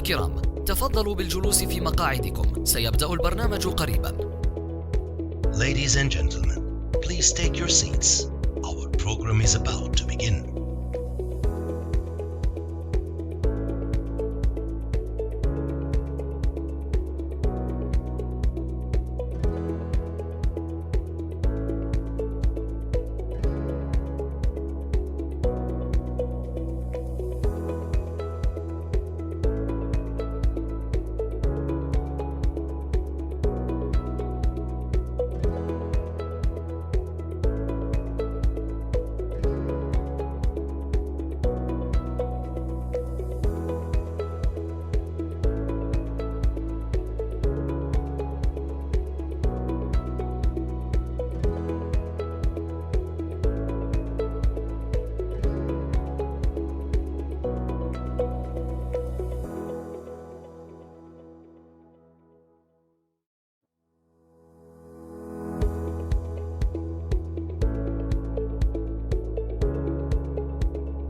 الكرام، تفضلوا بالجلوس في مقاعدكم. سيبدأ البرنامج قريباً. Ladies and gentlemen, please take your seats. Our program is about to begin.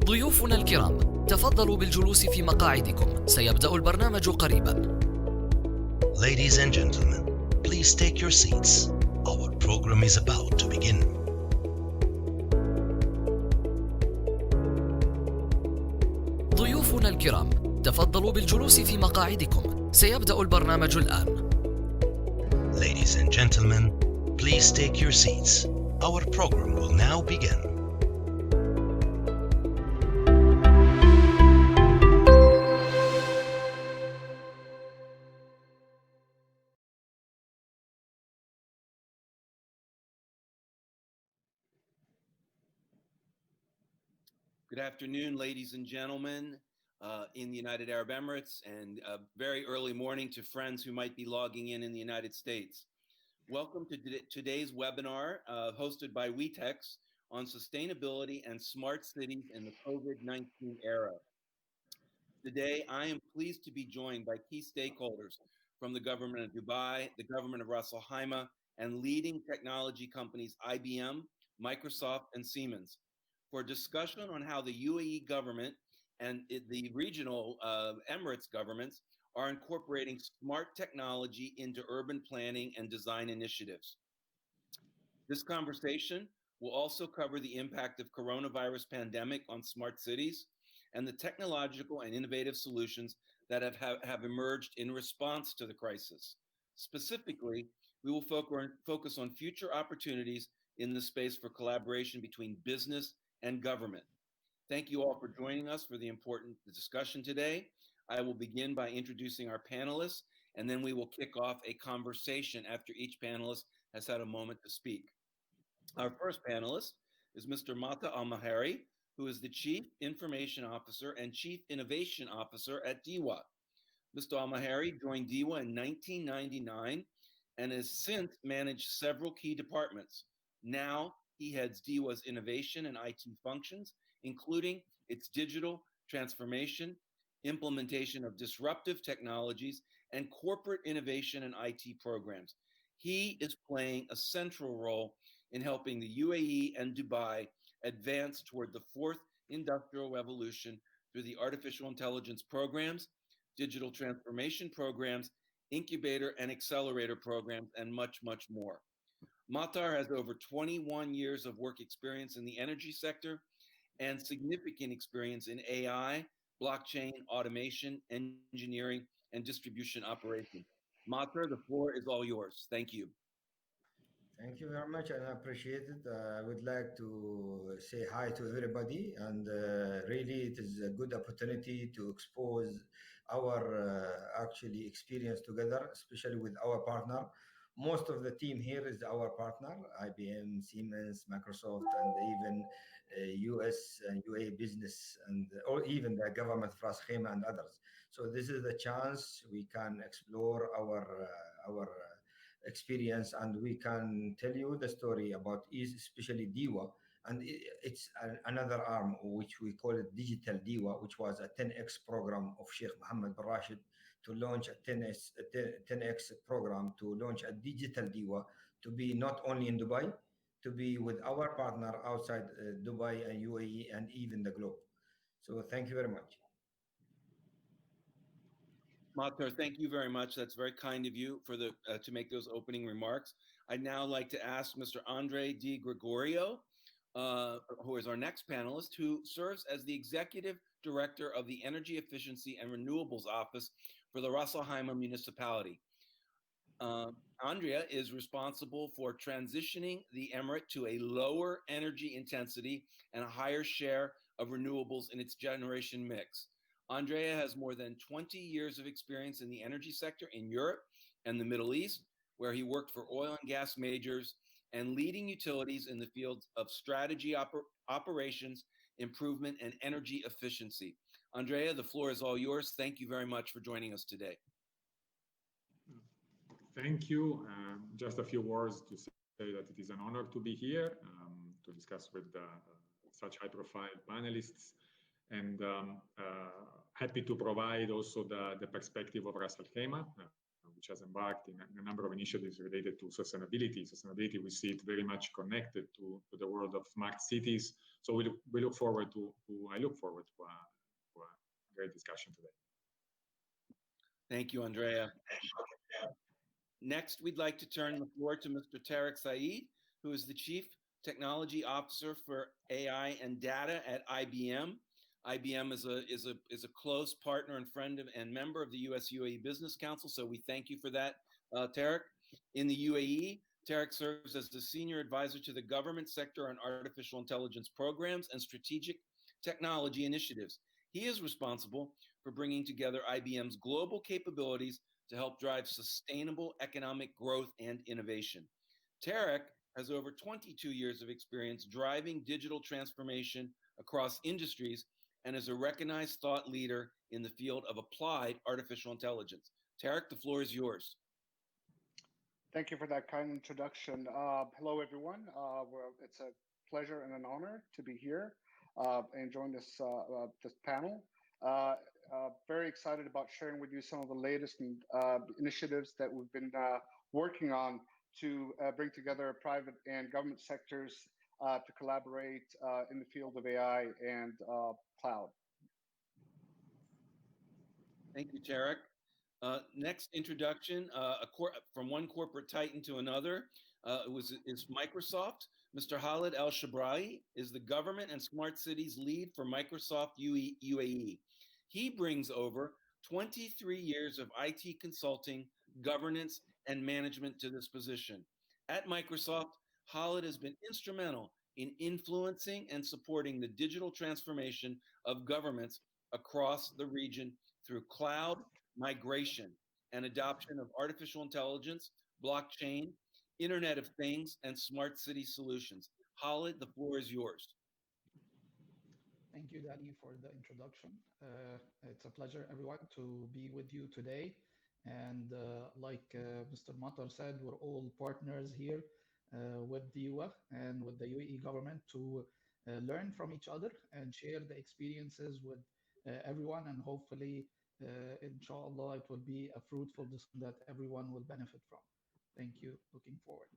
ضيوفنا الكرام، تفضلوا بالجلوس في مقاعدكم. سيبدأ البرنامج قريباً. Ladies and gentlemen, please take your seats. Our program is about to begin. ضيوفنا الكرام، تفضلوا بالجلوس في مقاعدكم. سيبدأ البرنامج الآن. Ladies and gentlemen, please take your seats. Our program will now begin. Good afternoon, ladies and gentlemen, in the United Arab Emirates, and a very early morning to friends who might be logging in the United States. Welcome to today's webinar hosted by WETEX on sustainability and smart cities in the COVID-19 era. Today, I am pleased to be joined by key stakeholders from the government of Dubai, the government of Ras Al Khaimah, and leading technology companies IBM, Microsoft, and Siemens for a discussion on how the UAE government and the regional Emirates governments are incorporating smart technology into urban planning and design initiatives. This conversation will also cover the impact of coronavirus pandemic on smart cities and the technological and innovative solutions that have emerged in response to the crisis. Specifically, we will focus on future opportunities in the space for collaboration between business and government. Thank you all for joining us for the important discussion today. I will begin by introducing our panelists, and then we will kick off a conversation after each panelist has had a moment to speak. Our first panelist is Mr. Mata Al-Mahari, who is the Chief Information Officer and Chief Innovation Officer at DEWA. Mr. Al-Mahari joined DEWA in 1999 and has since managed several key departments. Now, he heads DEWA's innovation and IT functions, including its digital transformation, implementation of disruptive technologies, and corporate innovation and IT programs. He is playing a central role in helping the UAE and Dubai advance toward the fourth industrial revolution through the artificial intelligence programs, digital transformation programs, incubator and accelerator programs, and much, much more. Matar has over 21 years of work experience in the energy sector and significant experience in AI, blockchain, automation, engineering, and distribution operations. Matar, the floor is all yours. Thank you. Thank you very much, and I appreciate it. I would like to say hi to everybody, and really, it is a good opportunity to expose our actually experience together, especially with our partner. Most of the team here is our partner: IBM, Siemens, Microsoft, and even US and UAE Business, and or even the government of Ras Al Khaimah and others. So this is the chance we can explore our experience, and we can tell you the story about especially DEWA, and it's another arm which we call it digital DEWA, which was a 10x program of Sheikh Mohammed bin Rashid to launch a 10x program to launch a digital DEWA to be not only in Dubai, to be with our partner outside Dubai and UAE and even the globe. So thank you very much. Matar, thank you very much. That's very kind of you for to make those opening remarks. I'd now like to ask Mr. Andre Di Gregorio, who is our next panelist, who serves as the Executive Director of the Energy Efficiency and Renewables Office for the Ras Al Khaimah Municipality. Andrea is responsible for transitioning the emirate to a lower energy intensity and a higher share of renewables in its generation mix. Andrea has more than 20 years of experience in the energy sector in Europe and the Middle East, where he worked for oil and gas majors and leading utilities in the fields of strategy, operations, improvement, and energy efficiency. Andrea, the floor is all yours. Thank you very much for joining us today. Thank you. Just a few words to say that it is an honor to be here to discuss with such high-profile panelists, and happy to provide also the perspective of Ras Al Khaimah, which has embarked in a number of initiatives related to sustainability. Sustainability, we see it very much connected to the world of smart cities. So I look forward to a great discussion today. Thank you, Andrea. Next, we'd like to turn the floor to Mr. Tarek Saeed, who is the Chief Technology Officer for AI and Data at IBM. IBM is a close partner and friend and member of the US-UAE Business Council, so we thank you for that, Tarek. In the UAE, Tarek serves as the Senior Advisor to the government sector on artificial intelligence programs and strategic technology initiatives. He is responsible for bringing together IBM's global capabilities to help drive sustainable economic growth and innovation. Tarek has over 22 years of experience driving digital transformation across industries and is a recognized thought leader in the field of applied artificial intelligence. Tarek, the floor is yours. Thank you for that kind introduction. Hello, everyone. It's a pleasure and an honor to be here and join this panel. Very excited about sharing with you some of the latest initiatives that we've been working on to bring together private and government sectors to collaborate in the field of AI and cloud. Thank you, Tarek. Next introduction from one corporate titan to another is Microsoft. Mr. Khalid Al-Shabra'i is the Government and Smart Cities Lead for Microsoft UAE. He brings over 23 years of IT consulting, governance, and management to this position. At Microsoft, Khalid has been instrumental in influencing and supporting the digital transformation of governments across the region through cloud migration and adoption of artificial intelligence, blockchain, Internet of Things, and smart city solutions. Khalid, the floor is yours. Thank you, Danny, for the introduction. It's a pleasure, everyone, to be with you today. And like Mr. Matar said, we're all partners here with DEWA and with the UAE government to learn from each other and share the experiences with everyone. And hopefully, inshallah, it will be a fruitful discussion that everyone will benefit from. Thank you. Looking forward.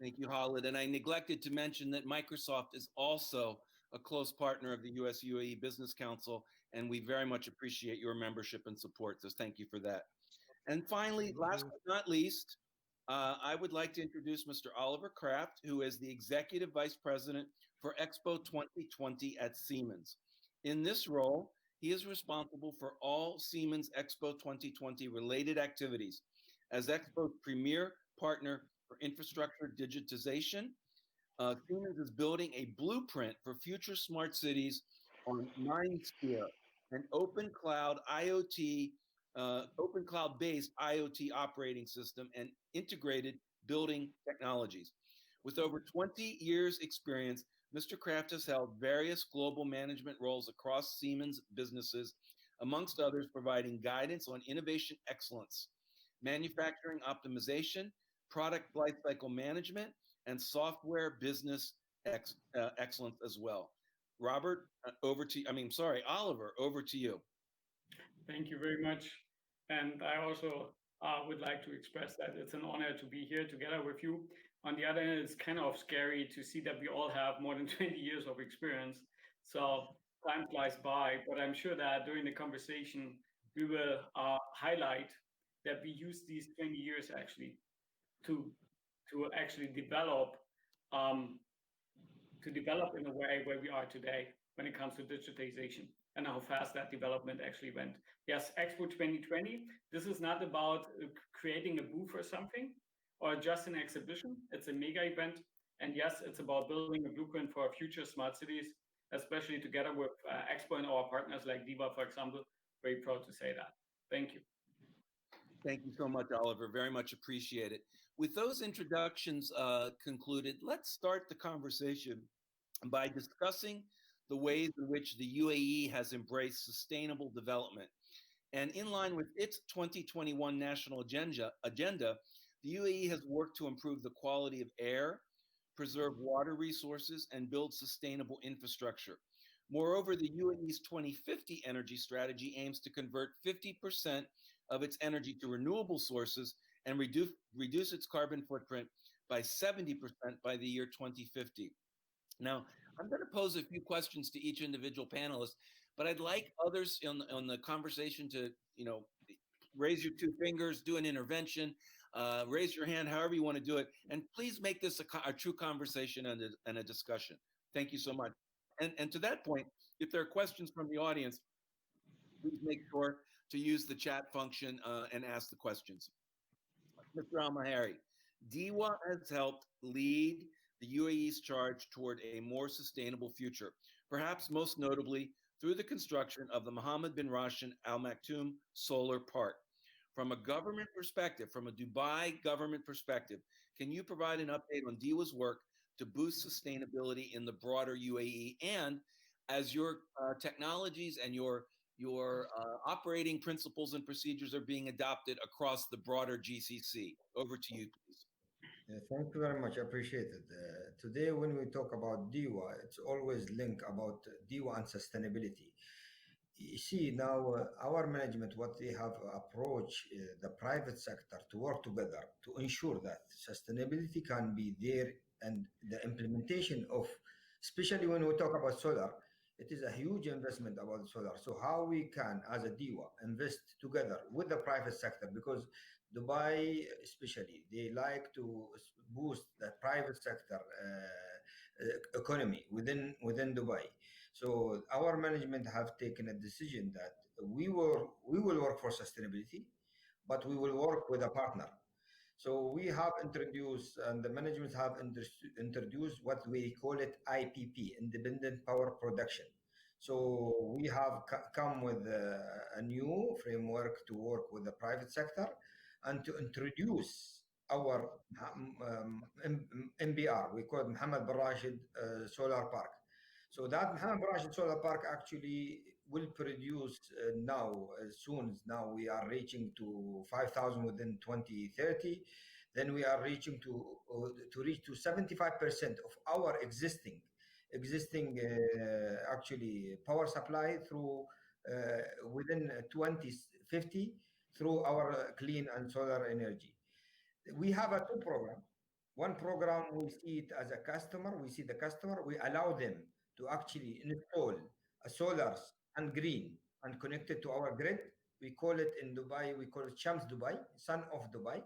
Thank you, Khalid. And I neglected to mention that Microsoft is also a close partner of the US-UAE Business Council, and we very much appreciate your membership and support. So thank you for that. And finally, last but not least, I would like to introduce Mr. Oliver Kraft, who is the Executive Vice President for Expo 2020 at Siemens. In this role, he is responsible for all Siemens Expo 2020 related activities. As Expo's premier partner for infrastructure digitization, Siemens is building a blueprint for future smart cities on MindSphere, an open cloud-based IoT operating system and integrated building technologies. With over 20 years experience, Mr. Kraft has held various global management roles across Siemens businesses, amongst others providing guidance on innovation excellence, manufacturing optimization, product lifecycle management, and software business excellence as well. Oliver, over to you. Thank you very much. And I also would like to express that it's an honor to be here together with you. On the other hand, it's kind of scary to see that we all have more than 20 years of experience. So time flies by, but I'm sure that during the conversation, we will highlight that we use these 20 years actually to actually develop in a way where we are today when it comes to digitization and how fast that development actually went. Yes, Expo 2020, this is not about creating a booth or something or just an exhibition. It's a mega event. And yes, it's about building a blueprint for future smart cities, especially together with Expo and our partners like DEWA, for example. Very proud to say that. Thank you. Thank you so much, Oliver. Very much appreciate it. With those introductions concluded, let's start the conversation by discussing the ways in which the UAE has embraced sustainable development. And in line with its 2021 national agenda, the UAE has worked to improve the quality of air, preserve water resources, and build sustainable infrastructure. Moreover, the UAE's 2050 energy strategy aims to convert 50% of its energy to renewable sources and reduce its carbon footprint by 70% by the year 2050. Now, I'm going to pose a few questions to each individual panelist, but I'd like others on the conversation to, raise your two fingers, do an intervention, raise your hand, however you want to do it, and please make this a true conversation and a discussion. Thank you so much. And to that point, if there are questions from the audience, please make sure to use the chat function and ask the questions. Mr. Al-Mahari, DEWA has helped lead the UAE's charge toward a more sustainable future, perhaps most notably through the construction of the Mohammed bin Rashid Al Maktoum Solar Park. From a government perspective, from a Dubai government perspective, can you provide an update on DEWA's work to boost sustainability in the broader UAE, and as your technologies and your operating principles and procedures are being adopted across the broader GCC? Over to you, please. Thank you very much. I appreciate it. Today, when we talk about DEWA, it's always linked about DEWA and sustainability. You see, now our management, what they have approached the private sector to work together to ensure that sustainability can be there, and the implementation of, especially when we talk about solar, it is a huge investment about solar. So how we can, as a DEWA, invest together with the private sector, because Dubai, especially, they like to boost the private sector economy within Dubai. So our management have taken a decision that we will work for sustainability, but we will work with a partner. So we have introduced, and the management have introduced what we call it IPP, Independent Power Production. So we have come with a new framework to work with the private sector and to introduce our MBR, we call it Mohammed bin Rashid Solar Park. So that Mohammed bin Rashid Solar Park actually will produce now, as soon as now we are reaching to 5,000 within 2030, then we are reaching to reach to 75% of our existing actually power supply through within 2050 through our clean and solar energy. We have a two program. One program, we see it as a customer, we see the customer, we allow them to actually install a solars and green and connect it to our grid. We call it in Dubai, we call it Shams Dubai, Sun of Dubai.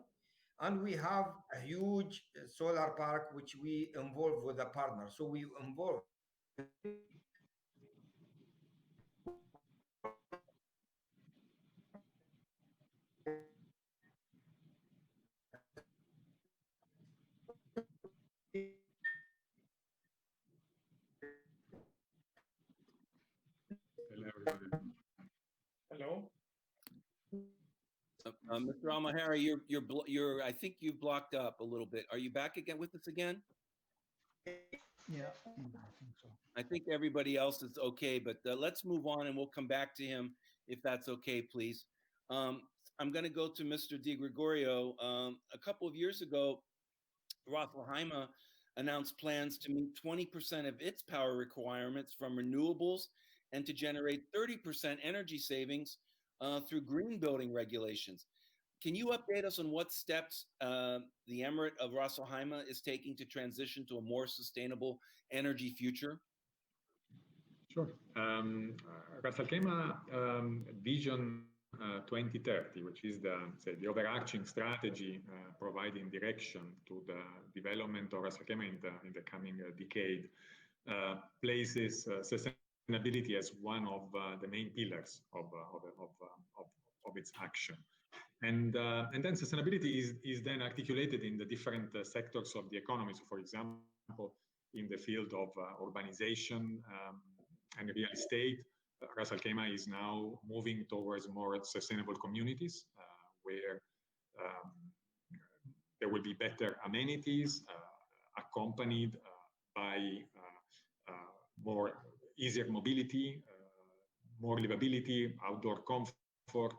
And we have a huge solar park which we involve with a partner. So we involve Hello. Mr. Al-Mahari, you're I think you've blocked up a little bit. Are you back again with us again? Yeah, I think so. I think everybody else is okay, but let's move on and we'll come back to him if that's okay, please. I'm going to go to Mr. Di Gregorio. A couple of years ago, Ras Al Khaimah announced plans to meet 20% of its power requirements from renewables and to generate 30% energy savings through green building regulations. Can you update us on what steps the Emirate of Ras Al Khaimah is taking to transition to a more sustainable energy future? Sure. Ras Al Khaimah vision 2030, which is the overarching strategy providing direction to the development of Ras Al Khaimah in the coming decade, places sustainability as one of the main pillars of its action. And then sustainability is then articulated in the different sectors of the economy. So, for example, in the field of urbanization and real estate, Ras Al Khaimah is now moving towards more sustainable communities where there will be better amenities accompanied by more easier mobility, more livability, outdoor comfort,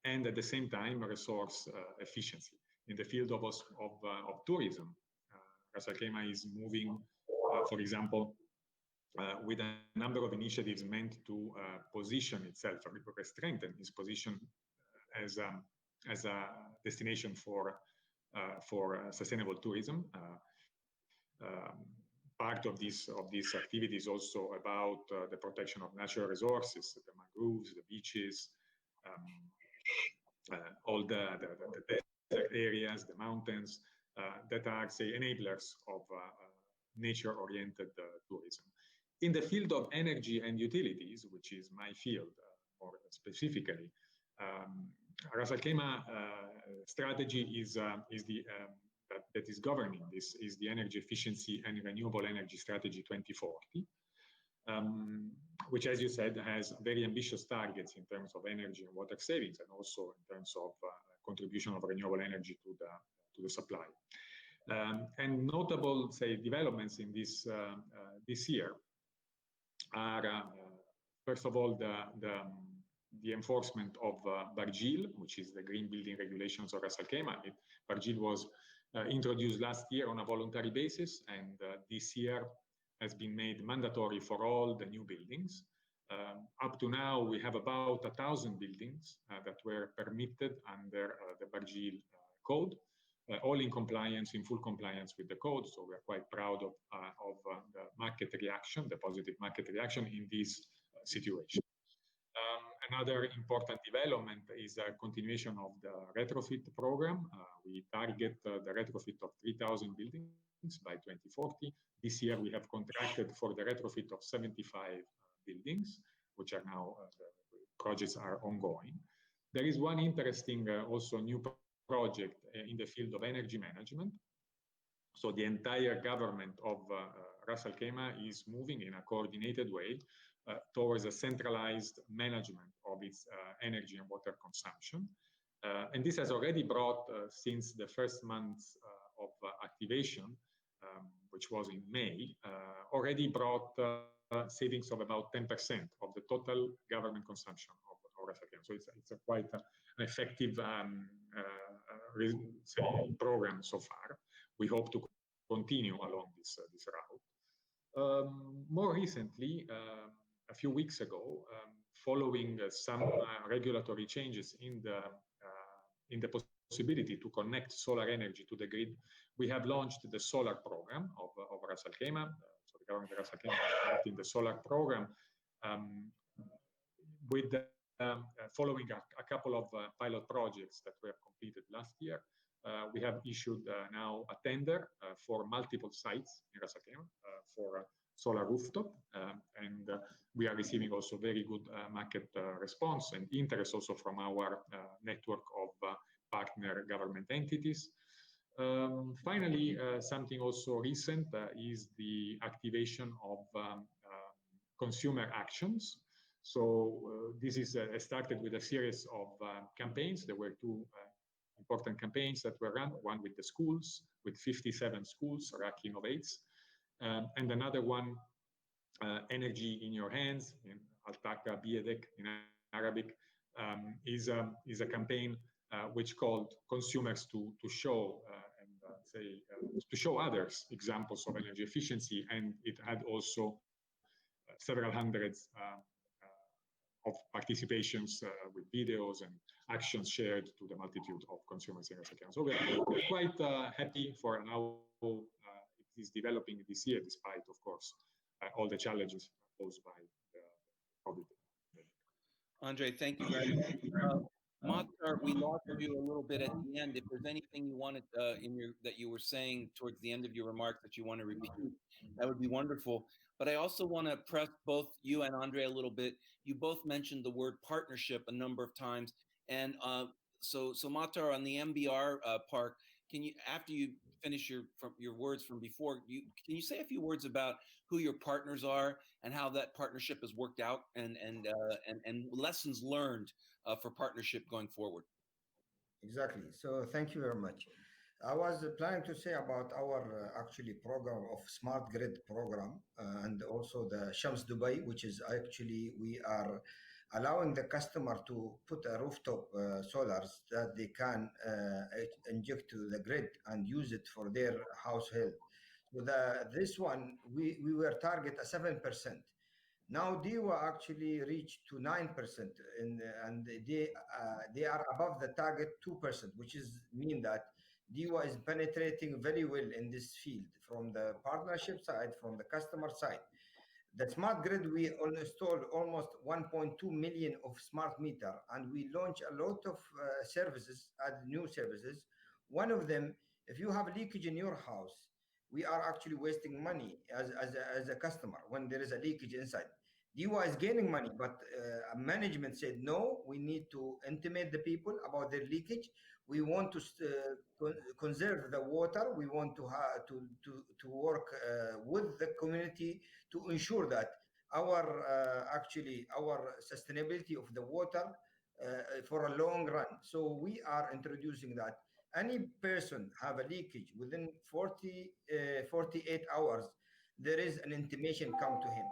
and at the same time resource efficiency. In the field of tourism, Ras Al Khaimah is moving, for example, with a number of initiatives meant to position itself, or strengthen its position as a destination for sustainable tourism. Part of this activity is also about the protection of natural resources, the mangroves, the beaches, all the desert areas, the mountains that are, say, enablers of nature-oriented tourism. In the field of energy and utilities, which is my field more specifically, Ras Al Khaimah strategy that is governing this is the Energy Efficiency and Renewable Energy Strategy 2040, which, as you said, has very ambitious targets in terms of energy and water savings, and also in terms of contribution of renewable energy to the supply. And notable, say, developments in this year are, first of all, the enforcement of Bargil, which is the green building regulations of Ras Al Khaimah. Bargil was introduced last year on a voluntary basis, and this year has been made mandatory for all the new buildings. Up to now, we have about 1,000 buildings that were permitted under the Bargil code, all in compliance, in full compliance with the code. So we are quite proud of the market reaction, the positive market reaction in this situation. Another important development is a continuation of the retrofit program. We target the retrofit of 3,000 buildings by 2040. This year, we have contracted for the retrofit of 75 buildings, which are now, the projects are ongoing. There is one interesting also new project in the field of energy management. So the entire government of Ras Al Khaimah is moving in a coordinated way towards a centralized management of its energy and water consumption. And this has already brought, since the first months of activation, which was in May, already brought savings of about 10% of the total government consumption of Ras Al Khaimah. So it's a quite an effective program so far. We hope to continue along this route. More recently, a few weeks ago, following some regulatory changes in the possibility to connect solar energy to the grid, we have launched the solar program of Ras Al Khaimah. So the government of Ras Al Khaimah is in the solar program with following a couple of pilot projects that were completed last year. We have issued now a tender for multiple sites in Ras Al Khaimah for solar rooftop, and we are receiving also very good market response and interest also from our network of partner government entities. Finally, something also recent is the activation of consumer actions. So this is started with a series of campaigns. There were two important campaigns that were run, one with the schools, with 57 schools, RAK Innovates, and another one, Energy in Your Hands, in Altaka Biedek in Arabic, is a campaign which called consumers to show to show others examples of energy efficiency, and it had also several hundreds of participations with videos and actions shared to the multitude of consumers in Ras Al Khaimah. So we're quite happy for how it is developing this year, despite, of course, all the challenges posed by the COVID. Andre, thank you very much. Mokhtar, we lost you a little bit at the end. If there's anything you wanted that you were saying towards the end of your remarks that you want to repeat, that would be wonderful. But I also want to press both you and Andre a little bit. You both mentioned the word partnership a number of times, and so Mokhtar, on the MBR park, can you, after you finish your words from before, can you say a few words about who your partners are and how that partnership has worked out, and lessons learned for partnership going forward? Exactly. So thank you very much. I was planning to say about our actually program of smart grid program and also the Shams Dubai, which is actually we are allowing the customer to put a rooftop solars that they can inject to the grid and use it for their household. So this one we were target a 7%. Now DEWA actually reached to 9%, and they are above the target 2%, which is mean that DEWA is penetrating very well in this field from the partnership side, from the customer side. The smart grid, we installed almost 1.2 million of smart meter, and we launch a lot of services, add new services. One of them, if you have leakage in your house, we are actually wasting money as a customer when there is a leakage inside. DEWA is gaining money, but management said, no, we need to intimate the people about their leakage. We want to conserve the water. We want to work with the community to ensure that our sustainability of the water for a long run. So we are introducing that any person have a leakage within 48 hours, there is an intimation come to him.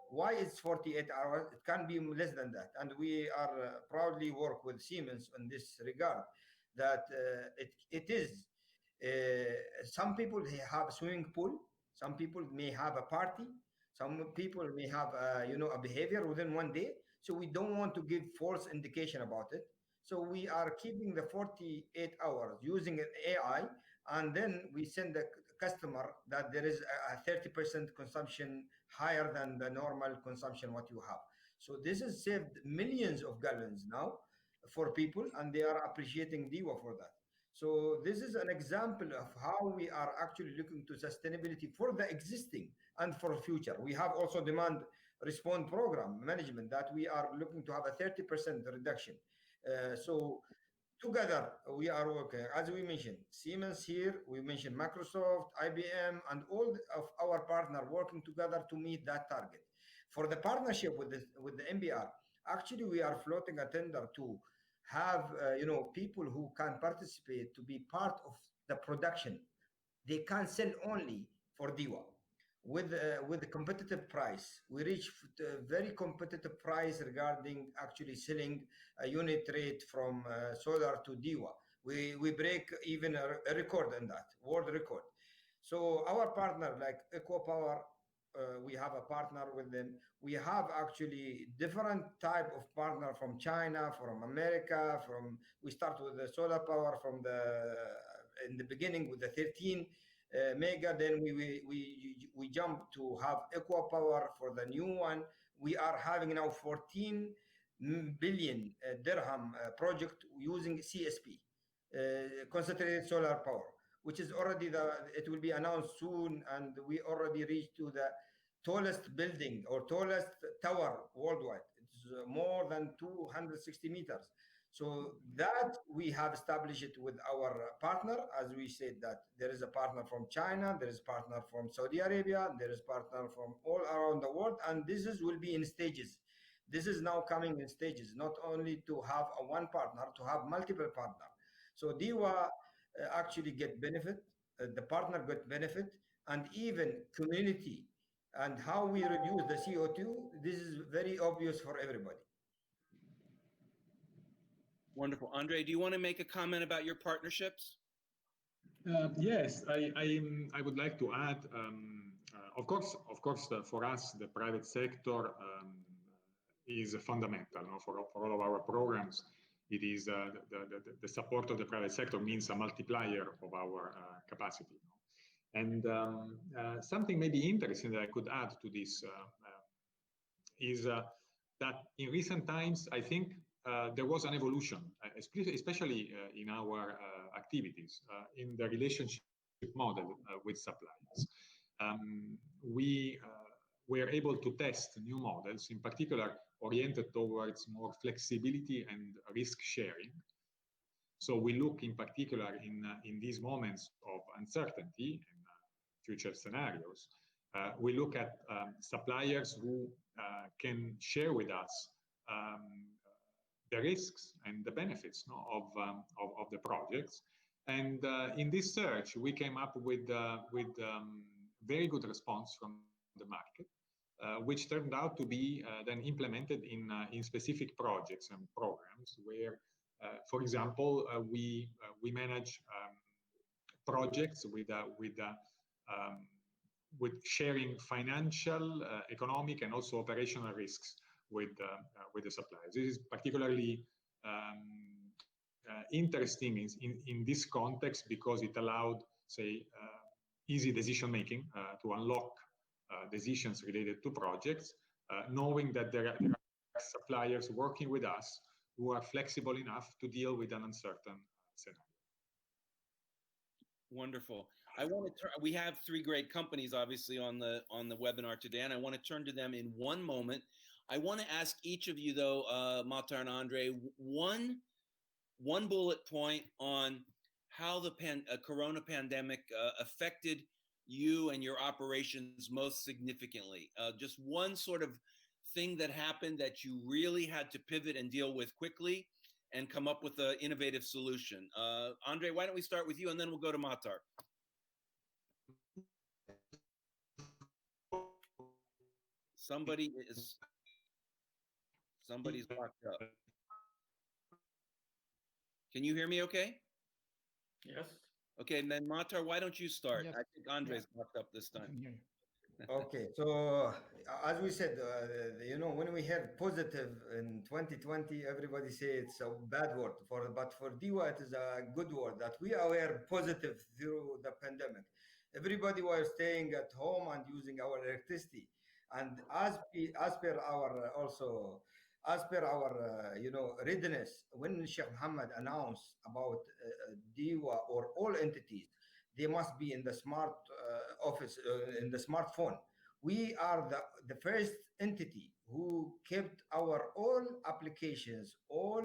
Why it's 48 hours? It can be less than that. And we are proudly work with Siemens in this regard, that it is, some people have a swimming pool, some people may have a party, some people may have a behavior within one day. So we don't want to give false indication about it. So we are keeping the 48 hours using an AI, and then we send the customer that there is a 30% consumption higher than the normal consumption what you have. So this has saved millions of gallons now for people, and they are appreciating DEWA for that. So this is an example of how we are actually looking to sustainability for the existing and for future. We have also demand response program management that we are looking to have a 30% reduction. So together we are working, as we mentioned, Siemens here, we mentioned Microsoft, IBM, and all of our partners working together to meet that target. For the partnership with the MBR, actually we are floating a tender to have people who can participate to be part of the production. They can sell only for DEWA with a competitive price. We reach a very competitive price regarding actually selling a unit rate from solar to DEWA. We break even a record in that, world record. So our partner like EcoPower, we have a partner with them. We have actually different type of partner from China, from America, we start with the solar power in the beginning with the 13 mega, then we jump to have EcoPower for the new one. We are having now 14 billion dirham project using CSP, concentrated solar power, which is already it will be announced soon, and we already reached to the tallest building or tallest tower worldwide. It's more than 260 meters. So that we have established it with our partner, as we said that there is a partner from China, there is a partner from Saudi Arabia, there is a partner from all around the world, and will be in stages. This is now coming in stages, not only to have one partner, to have multiple partners. So DEWA actually get benefit, the partner get benefit, and even community, and how we reduce the CO2, this is very obvious for everybody. Wonderful. Andre, do you want to make a comment about your partnerships? Yes, I would like to add, of course, for us, the private sector is fundamental, for all of our programs. It is the support of the private sector means a multiplier of our capacity. And something maybe interesting that I could add to this is that in recent times, I think there was an evolution, especially in our activities, in the relationship model with suppliers. We were able to test new models, in particular oriented towards more flexibility and risk sharing. So we look in particular in these moments of uncertainty and future scenarios, we look at suppliers who can share with us the risks and the benefits of the projects. And in this search, we came up with very good response from the market, which turned out to be then implemented in specific projects and programs where, for example, we manage projects with sharing financial, economic, and also operational risks with the suppliers. This is particularly interesting in this context because it allowed, say, easy decision making to unlock decisions related to projects, knowing that there are suppliers working with us who are flexible enough to deal with an uncertain scenario. Wonderful. I want to we have three great companies obviously on the webinar today, and I want to turn to them in one moment. I want to ask each of you though, Matar and Andre, one bullet point on how the corona pandemic affected you and your operations most significantly. Just one sort of thing that happened that you really had to pivot and deal with quickly and come up with an innovative solution. Andre, why don't we start with you and then we'll go to Matar. Somebody's locked up. Can you hear me okay? Yes. Okay, and then Matar, why don't you start? Yes. I think Andre's locked up this time. Okay, so as we said, when we had positive in 2020, everybody say it's a bad word but for DEWA, it is a good word that we were positive through the pandemic. Everybody was staying at home and using our electricity, and as per our readiness, when Sheikh Mohammed announced about DEWA or all entities, they must be in the smart office, in the smartphone. We are the first entity who kept our all applications, all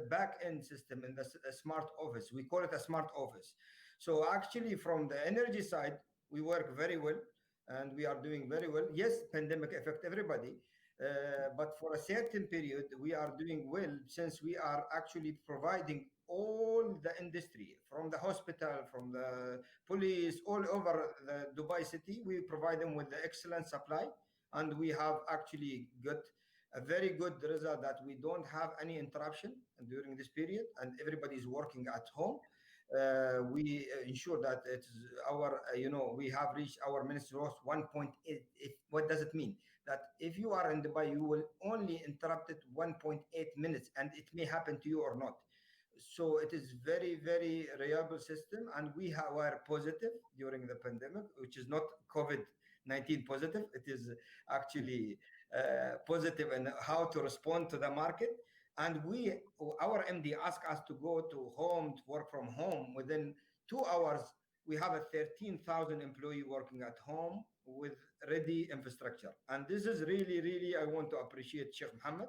back-end system in the smart office. We call it a smart office. So actually from the energy side, we work very well and we are doing very well. Yes, pandemic affect everybody, but for a certain period, we are doing well since we are actually providing all the industry, from the hospital, from the police, all over the Dubai city. We provide them with the excellent supply, and we have actually got a very good result that we don't have any interruption during this period, and everybody is working at home. We ensure that it's our, we have reached our ministry loss 1.8. What does it mean? That if you are in Dubai, you will only interrupt it 1.8 minutes, and it may happen to you or not. So it is very, very reliable system, and we were positive during the pandemic, which is not COVID-19 positive. It is actually positive in how to respond to the market. And our MD asked us to go to home, to work from home. Within 2 hours, we have a 13,000 employee working at home with ready infrastructure. And this is really, really, I want to appreciate Sheikh Mohammed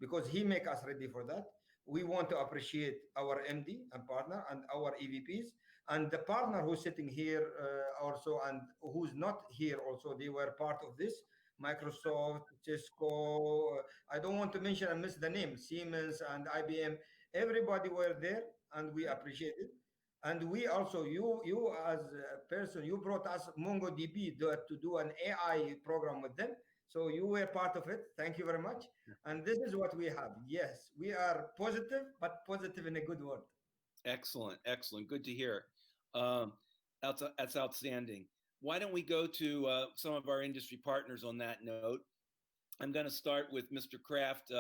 because he make us ready for that. We want to appreciate our MD and partner and our EVPs and the partner who's sitting here also and who's not here also. They were part of this. Microsoft, Cisco, I don't want to mention and miss the name, Siemens and IBM. Everybody were there and we appreciate it. And we also, you as a person, you brought us MongoDB to do an AI program with them. So you were part of it. Thank you very much. And this is what we have. Yes, we are positive, but positive in a good word. Excellent, excellent. Good to hear. That's outstanding. Why don't we go to some of our industry partners on that note? I'm going to start with Mr. Kraft.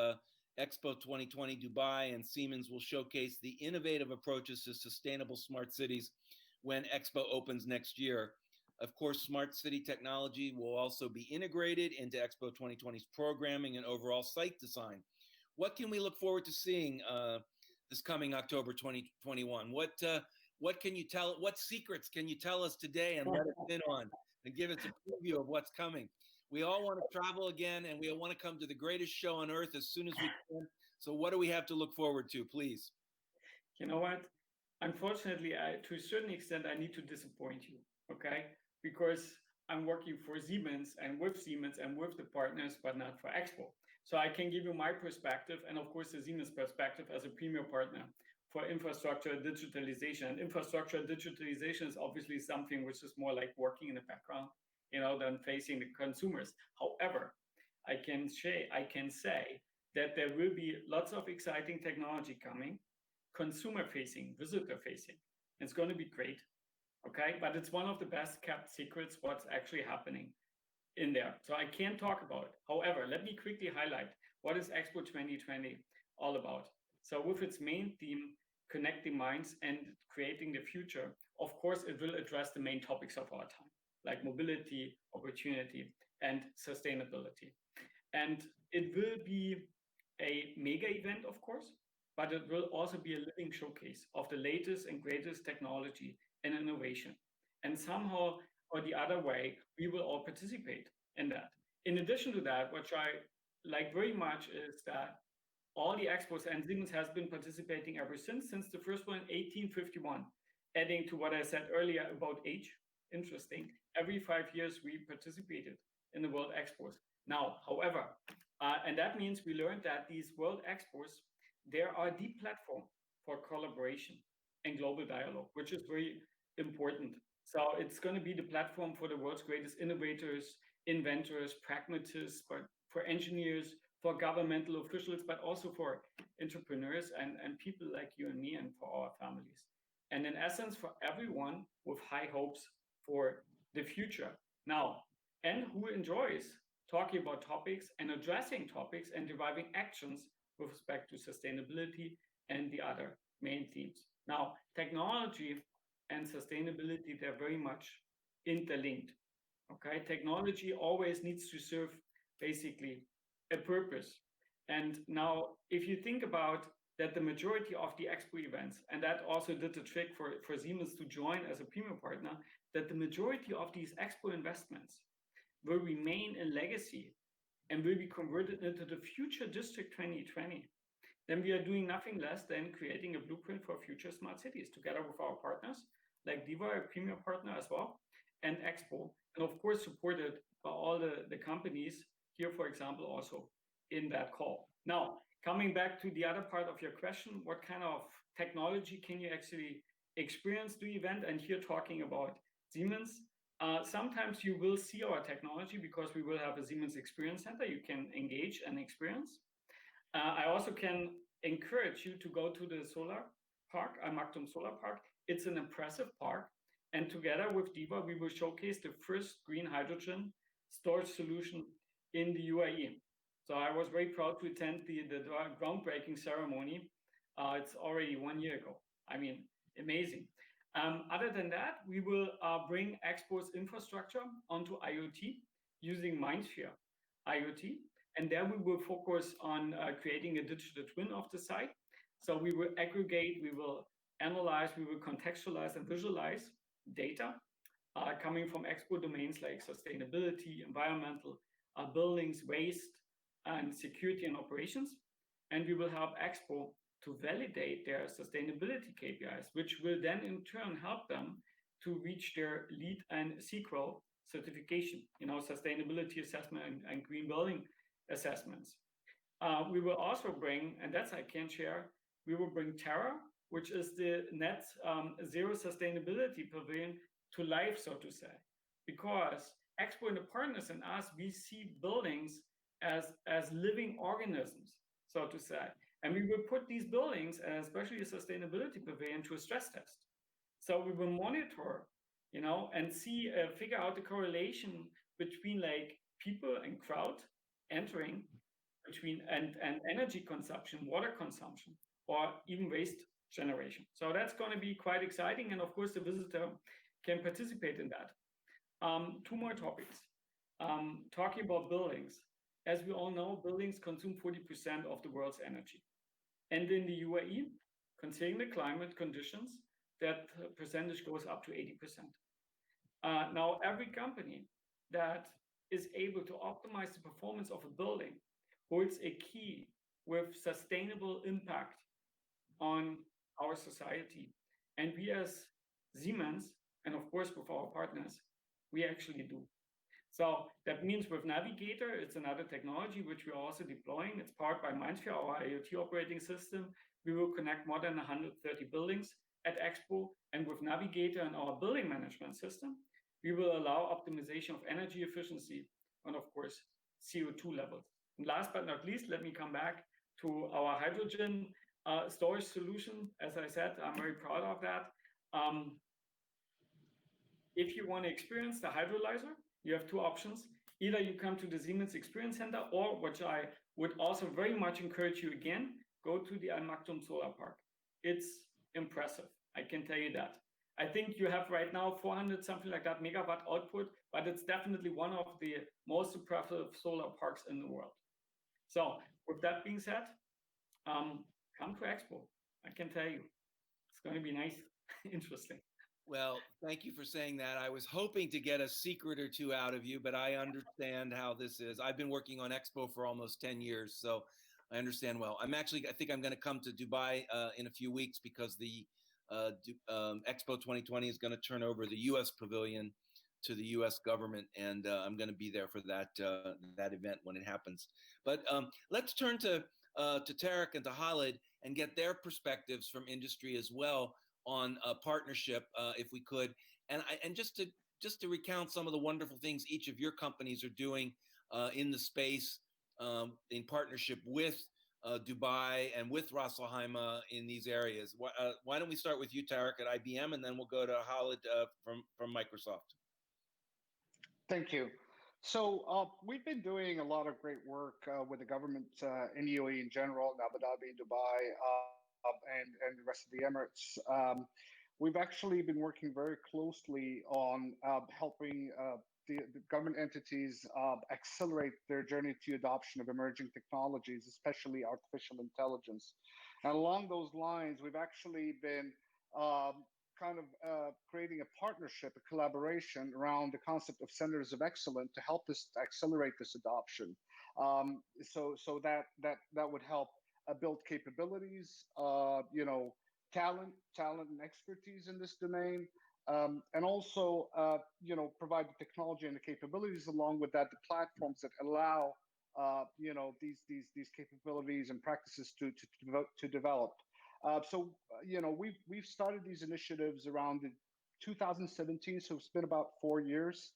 Expo 2020 Dubai and Siemens will showcase the innovative approaches to sustainable smart cities when Expo opens next year. Of course, smart city technology will also be integrated into Expo 2020's programming and overall site design. What can we look forward to seeing this coming October 2021? What can you tell? What secrets can you tell us today and let us in on and give us a preview of what's coming? We all want to travel again, and we want to come to the greatest show on earth as soon as we can. So what do we have to look forward to, please? You know what? Unfortunately, to a certain extent, I need to disappoint you, okay? Because I'm working for Siemens and with the partners, but not for Expo. So I can give you my perspective and of course the Siemens perspective as a premier partner for infrastructure digitalization. And infrastructure digitalization is obviously something which is more like working in the background, than facing the consumers. However, I can say that there will be lots of exciting technology coming, consumer facing, visitor facing. It's going to be great. Okay, but it's one of the best kept secrets what's actually happening in there. So I can't talk about it. However, let me quickly highlight what is Expo 2020 all about. So with its main theme, connecting minds and creating the future, of course, it will address the main topics of our time, like mobility, opportunity, and sustainability. And it will be a mega event, of course, but it will also be a living showcase of the latest and greatest technology and innovation. And somehow or the other way, we will all participate in that. In addition to that, what I like very much is that all the expos, and Siemens has been participating ever since the first one in 1851, adding to what I said earlier about age, interesting, every 5 years we participated in the World Expos. Now, however, and that means we learned that these World Expos, there are the platform for collaboration and global dialogue, which is very important. So it's going to be the platform for the world's greatest innovators, inventors, pragmatists, but for engineers, for governmental officials, but also for entrepreneurs and people like you and me and for our families. And in essence, for everyone with high hopes for the future. Now, and who enjoys talking about topics and addressing topics and deriving actions with respect to sustainability and the other main themes. Now, technology and sustainability, they're very much interlinked. Okay, technology always needs to serve basically a purpose. And now, if you think about that, the majority of the Expo events, and that also did the trick for Siemens to join as a premium partner, that the majority of these Expo investments will remain in legacy and will be converted into the future District 2020. Then we are doing nothing less than creating a blueprint for future smart cities together with our partners, like DEWA, a premium partner as well, and Expo, and of course supported by all the companies here, for example, also in that call. Now, coming back to the other part of your question, what kind of technology can you actually experience the event? And here talking about Siemens, sometimes you will see our technology because we will have a Siemens Experience Center you can engage and experience. I also can encourage you to go to the solar park, Magdum Solar Park. It's an impressive park. And together with DEWA, we will showcase the first green hydrogen storage solution in the UAE. So I was very proud to attend the groundbreaking ceremony. It's already 1 year ago. I mean, amazing. Other than that, we will bring Expo's infrastructure onto IoT using MindSphere IoT. And there we will focus on creating a digital twin of the site. So we will aggregate, we will analyze, we will contextualize and visualize data coming from Expo domains like sustainability, environmental, buildings, waste, and security and operations. And we will help Expo to validate their sustainability KPIs, which will then in turn help them to reach their LEED and CEQRAL certification, sustainability assessment and green building assessments. We will also bring, and that's I can share, we will bring Terra, which is the net zero sustainability pavilion to life, so to say, because Expo and the partners and us, we see buildings as living organisms, so to say. And we will put these buildings, especially a sustainability pavilion, to a stress test. So we will monitor, and see, figure out the correlation between like people and crowd entering between and energy consumption, water consumption, or even waste generation. So that's going to be quite exciting. And of course, the visitor can participate in that. Two more topics. Talking about buildings. As we all know, buildings consume 40% of the world's energy. And in the UAE, considering the climate conditions, that percentage goes up to 80%. Now, every company that is able to optimize the performance of a building holds a key with sustainable impact on our society. And we as Siemens, and of course with our partners, we actually do. So that means with Navigator, it's another technology which we're also deploying. It's powered by MindSphere, our IoT operating system. We will connect more than 130 buildings at Expo. And with Navigator and our building management system, we will allow optimization of energy efficiency and, of course, CO2 levels. And last but not least, let me come back to our hydrogen storage solution. As I said, I'm very proud of that. If you want to experience the hydrolyzer, you have two options. Either you come to the Siemens Experience Center, or which I would also very much encourage you again, go to the Al Maktoum Solar Park. It's impressive, I can tell you that. I think you have right now 400 something like that megawatt output, but it's definitely one of the most impressive solar parks in the world. So with that being said, come to Expo. I can tell you, it's going to be nice, interesting. Well, thank you for saying that. I was hoping to get a secret or two out of you, but I understand how this is. I've been working on Expo for almost 10 years, so I understand well. I think I'm going to come to Dubai in a few weeks because the Expo 2020 is going to turn over the U.S. pavilion to the U.S. government, and I'm going to be there for that event when it happens. But let's turn to Tarek and to Khalid and get their perspectives from industry as well on a partnership, if we could, and just to recount some of the wonderful things each of your companies are doing in the space in partnership with Dubai and with Ras Al Khaimah in these areas. Why don't we start with you, Tarek, at IBM, and then we'll go to Khalid from Microsoft. Thank you. So we've been doing a lot of great work with the government in UAE in general, in Abu Dhabi, Dubai, and the rest of the Emirates. We've actually been working very closely on helping the government entities accelerate their journey to adoption of emerging technologies, especially artificial intelligence. And along those lines, we've actually been creating a partnership, a collaboration around the concept of centers of excellence to help this accelerate this adoption. So that would help build capabilities, talent and expertise in this domain, and also provide the technology and the capabilities along with that, the platforms that allow these capabilities and practices to develop. We've started these initiatives around 2017, so it's been about 4 years.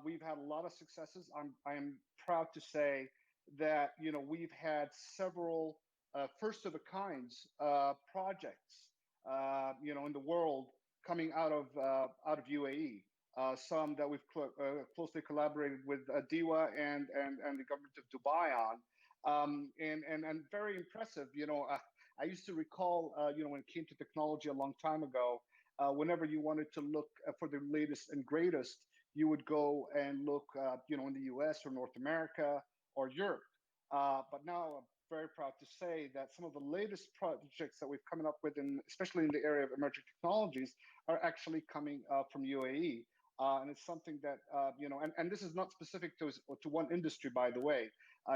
We've had a lot of successes. I'm proud to say that we've had several first of a kinds projects in the world coming out of UAE. Some that we've closely collaborated with DEWA and the government of Dubai on, and very impressive. I used to recall when it came to technology a long time ago, whenever you wanted to look for the latest and greatest, you would go and look in the US or North America or Europe. But now I'm very proud to say that some of the latest projects that we've come up with, especially in the area of emerging technologies, are actually coming from UAE. And it's something that, and this is not specific to one industry, by the way.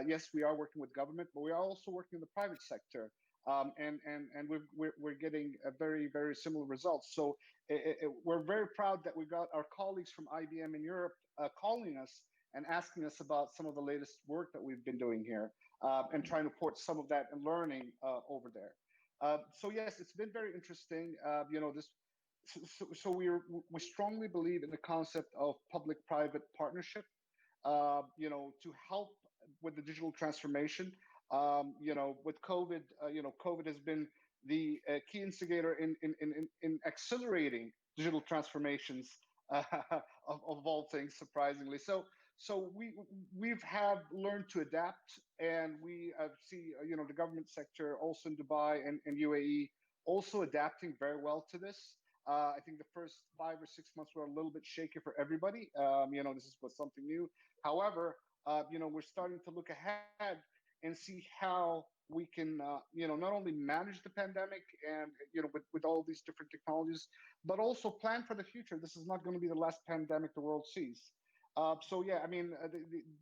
Yes, we are working with government, but we are also working in the private sector. And we're getting very, very similar results. So we're very proud that we got our colleagues from IBM in Europe calling us and asking us about some of the latest work that we've been doing here, and trying to port some of that and learning over there. So yes, it's been very interesting. So we strongly believe in the concept of public-private partnership, to help with the digital transformation. With COVID, COVID has been the key instigator in accelerating digital transformations of all things, surprisingly. So we've learned to adapt, and we see the government sector also in Dubai and UAE also adapting very well to this. I think the first 5 or 6 months were a little bit shaky for everybody. This was something new. However, we're starting to look ahead and see how we can, not only manage the pandemic and, with all these different technologies, but also plan for the future. This is not going to be the last pandemic the world sees. So yeah, I mean,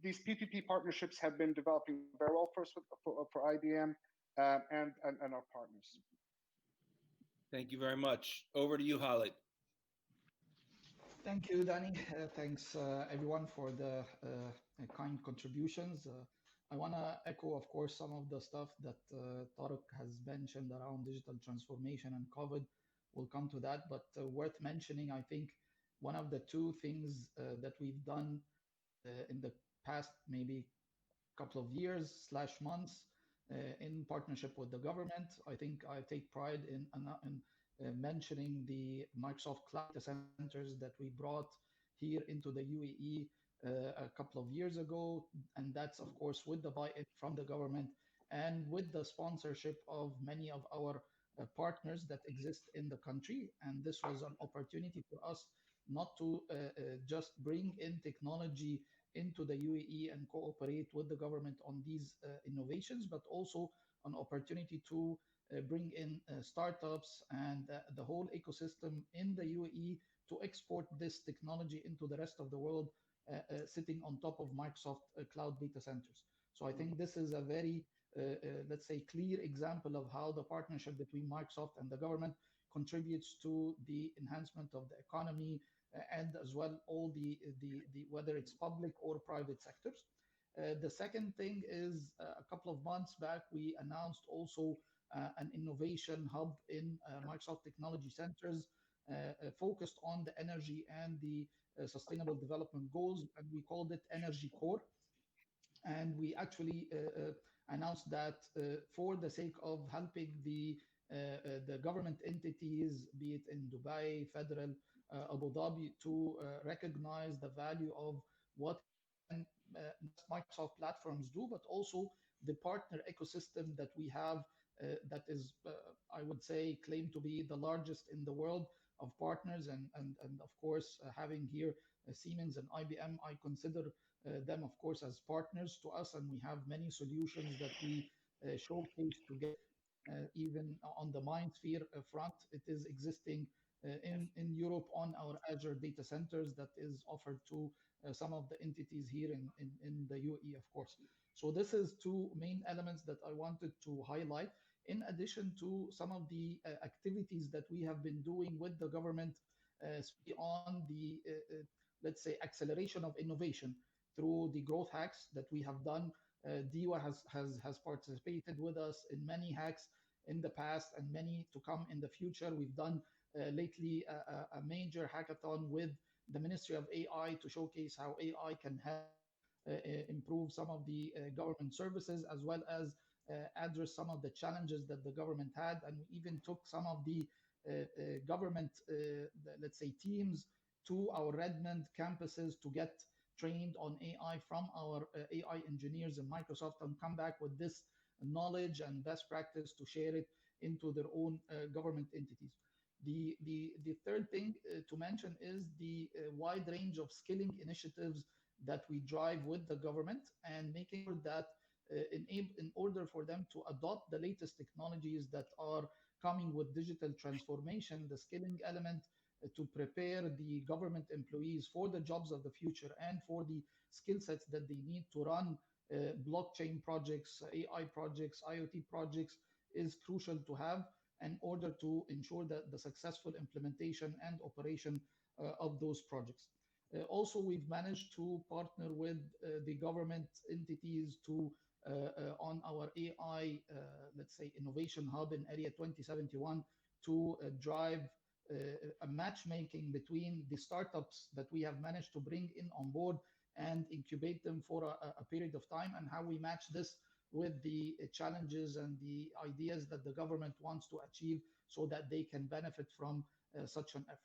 these PPP partnerships have been developing very well for us for IBM and our partners. Thank you very much. Over to you, Khalid. Thank you, Danny. Thanks, everyone, for the kind contributions. I want to echo, of course, some of the stuff that Tarek has mentioned around digital transformation and COVID. We'll come to that, but worth mentioning, I think, one of the two things that we've done in the past maybe couple of years / months in partnership with the government. I think I take pride in mentioning the Microsoft Cloud data centers that we brought here into the UAE a couple of years ago. And that's, of course, with the buy-in from the government and with the sponsorship of many of our partners that exist in the country. And this was an opportunity for us not to just bring in technology into the UAE and cooperate with the government on these innovations, but also an opportunity to bring in startups and the whole ecosystem in the UAE to export this technology into the rest of the world, sitting on top of Microsoft Cloud data centers. So I think this is a very, let's say, clear example of how the partnership between Microsoft and the government contributes to the enhancement of the economy and as well all the whether it's public or private sectors. The second thing is a couple of months back, we announced also an innovation hub in Microsoft Technology Centers focused on the energy and the sustainable development goals, and we called it Energy Core. And we actually announced that for the sake of helping the government entities, be it in Dubai, Federal, Abu Dhabi, to recognize the value of what can Microsoft platforms do, but also the partner ecosystem that we have that is, I would say, claimed to be the largest in the world of partners. And of course, having here Siemens and IBM, I consider them, of course, as partners to us. And we have many solutions that we showcase together. Even on the MindSphere front, it is existing in Europe on our Azure data centers that is offered to some of the entities here in the UAE, of course. So this is two main elements that I wanted to highlight, in addition to some of the activities that we have been doing with the government on the, let's say, acceleration of innovation through the growth hacks that we have done. DEWA has participated with us in many hacks in the past and many to come in the future. We've done lately a major hackathon with the Ministry of AI to showcase how AI can help improve some of the government services, as well as address some of the challenges that the government had. And we even took some of the government, let's say, teams to our Redmond campuses to get trained on AI from our AI engineers in Microsoft, and come back with this knowledge and best practice to share it into their own government entities. The third thing to mention is the wide range of skilling initiatives that we drive with the government, and making sure that in order for them to adopt the latest technologies that are coming with digital transformation, the skilling element to prepare the government employees for the jobs of the future and for the skill sets that they need to run blockchain projects, AI projects, IoT projects, is crucial to have in order to ensure that the successful implementation and operation of those projects. Also, we've managed to partner with the government entities to on our AI, let's say, innovation hub in Area 2071 to drive a matchmaking between the startups that we have managed to bring in on board and incubate them for a period of time, and how we match this with the challenges and the ideas that the government wants to achieve so that they can benefit from such an effort.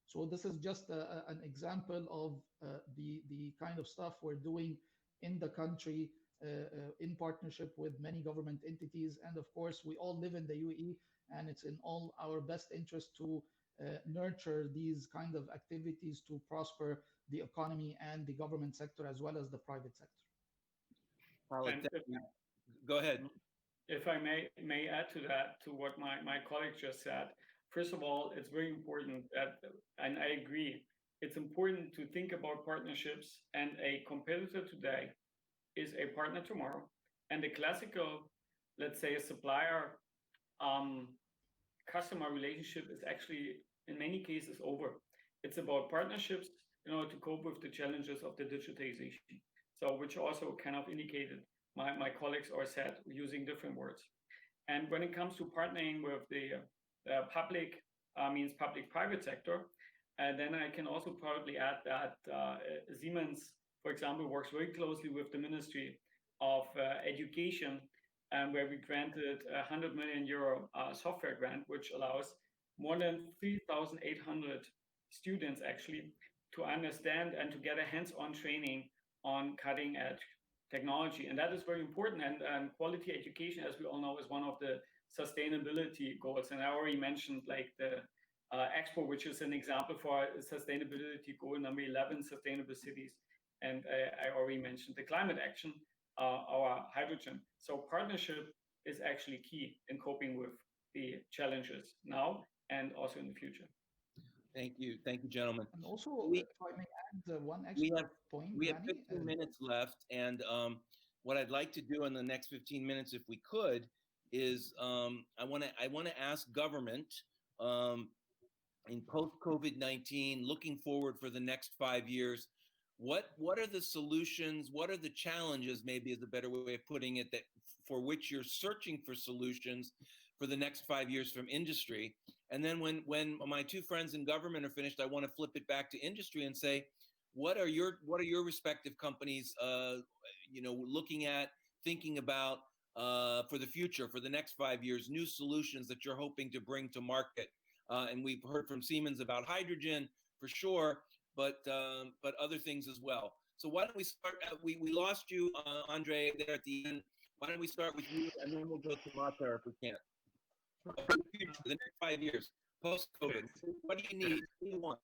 So this is just an example of the kind of stuff we're doing in the country in partnership with many government entities. And of course, we all live in the UAE, and it's in all our best interest to nurture these kind of activities to prosper the economy and the government sector as well as the private sector. Go ahead. If I may add to that, to what my colleague just said, first of all, it's very important that, and I agree, it's important to think about partnerships, and a competitor today is a partner tomorrow. And the classical, let's say, a supplier customer relationship is actually in many cases over. It's about partnerships in order to cope with the challenges of the digitization. So, which also kind of indicated my colleagues are said using different words. And when it comes to partnering with the public, means public-private sector, then I can also proudly add that Siemens, for example, works very closely with the Ministry of Education, where we granted a €100 million software grant, which allows more than 3,800 students actually to understand and to get a hands-on training on cutting-edge technology. And that is very important. And quality education, as we all know, is one of the sustainability goals. And I already mentioned like the Expo, which is an example for sustainability goal number 11, sustainable cities. And I already mentioned the climate action, our hydrogen. So partnership is actually key in coping with the challenges now and also in the future. Thank you, gentlemen. And also, if I may add one extra point, we have 15 minutes left, and what I'd like to do in the next 15 minutes, if we could, is I want to ask government in post COVID-19, looking forward for the next 5 years. What are the solutions? What are the challenges? Maybe is a better way of putting it, that for which you're searching for solutions for the next 5 years from industry. And then when my two friends in government are finished, I want to flip it back to industry and say, what are your respective companies, looking at, thinking about for the future, for the next 5 years, new solutions that you're hoping to bring to market? And we've heard from Siemens about hydrogen for sure, but other things as well. So why don't we start? We lost you, Andre, there at the end. Why don't we start with you, and then we'll go to Matar if we can. For the future, the next 5 years, post-COVID, what do you need? What do you want?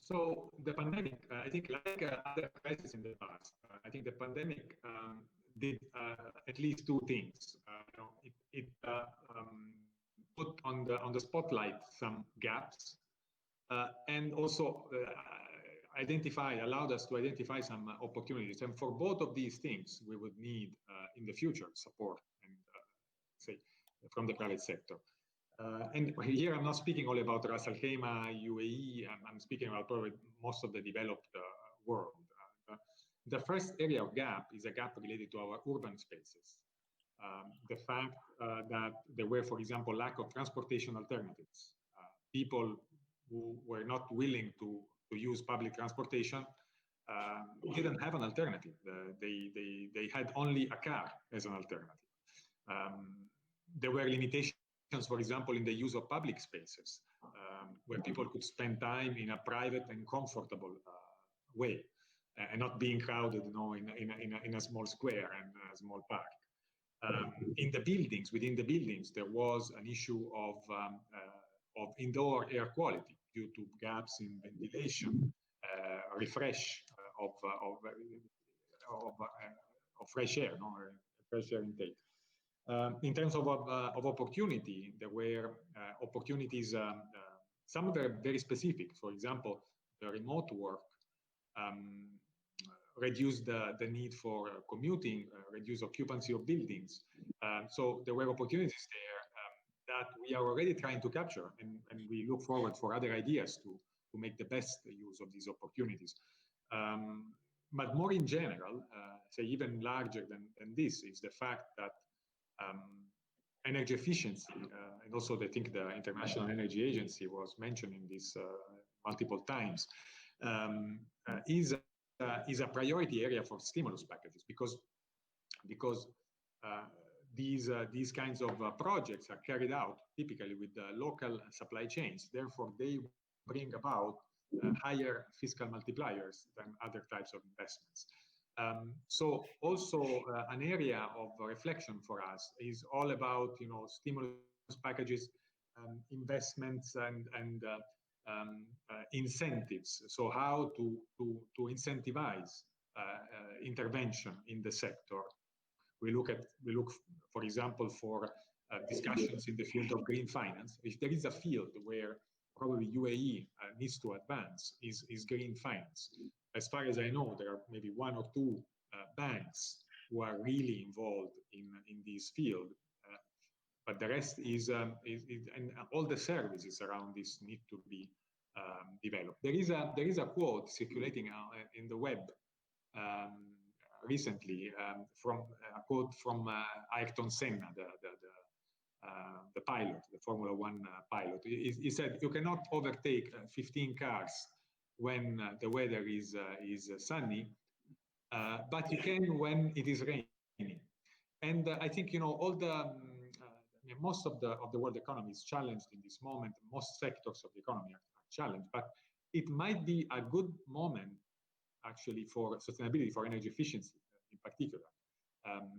So the pandemic, I think, like other crises in the past, I think the pandemic did at least two things. It put on the spotlight some gaps, and also allowed us to identify some opportunities. And for both of these things, we would need in the future support and say from the private sector. And here I'm not speaking only about Ras Al Khaimah, UAE. I'm speaking about probably most of the developed world. The first area of gap is a gap related to our urban spaces. The fact that there were, for example, lack of transportation alternatives. People who were not willing to use public transportation didn't have an alternative. They had only a car as an alternative. There were limitations, for example, in the use of public spaces, where people could spend time in a private and comfortable way, and not being crowded, in a small square and a small park. In the buildings, within the buildings, there was an issue of indoor air quality due to gaps in ventilation, refresh of fresh air, fresh air intake. In terms of opportunity, there were opportunities. Some were very specific. For example, the remote work reduced the need for commuting, reduced occupancy of buildings. So there were opportunities there that we are already trying to capture, and we look forward for other ideas to make the best use of these opportunities. But more in general, say even larger than this, is the fact that energy efficiency, and also I think the International Energy Agency was mentioning this multiple times, is a priority area for stimulus packages, because these kinds of projects are carried out typically with local supply chains. Therefore, they bring about higher fiscal multipliers than other types of investments. So also an area of reflection for us is all about stimulus packages, investments, and incentives. So how to incentivize intervention in the sector. We look, for example, for discussions in the field of green finance. If there is a field where probably UAE needs to advance, is green finance. As far as I know, there are maybe one or two banks who are really involved in this field, but the rest is and all the services around this need to be developed. There is a quote circulating in the web recently from a quote from Ayrton Senna, the pilot, the Formula One pilot. He said, "You cannot overtake 15 cars when the weather is sunny, but you can when it is raining." And I think all the most of the world economy is challenged in this moment. Most sectors of the economy are challenged, but it might be a good moment actually for sustainability, for energy efficiency in particular,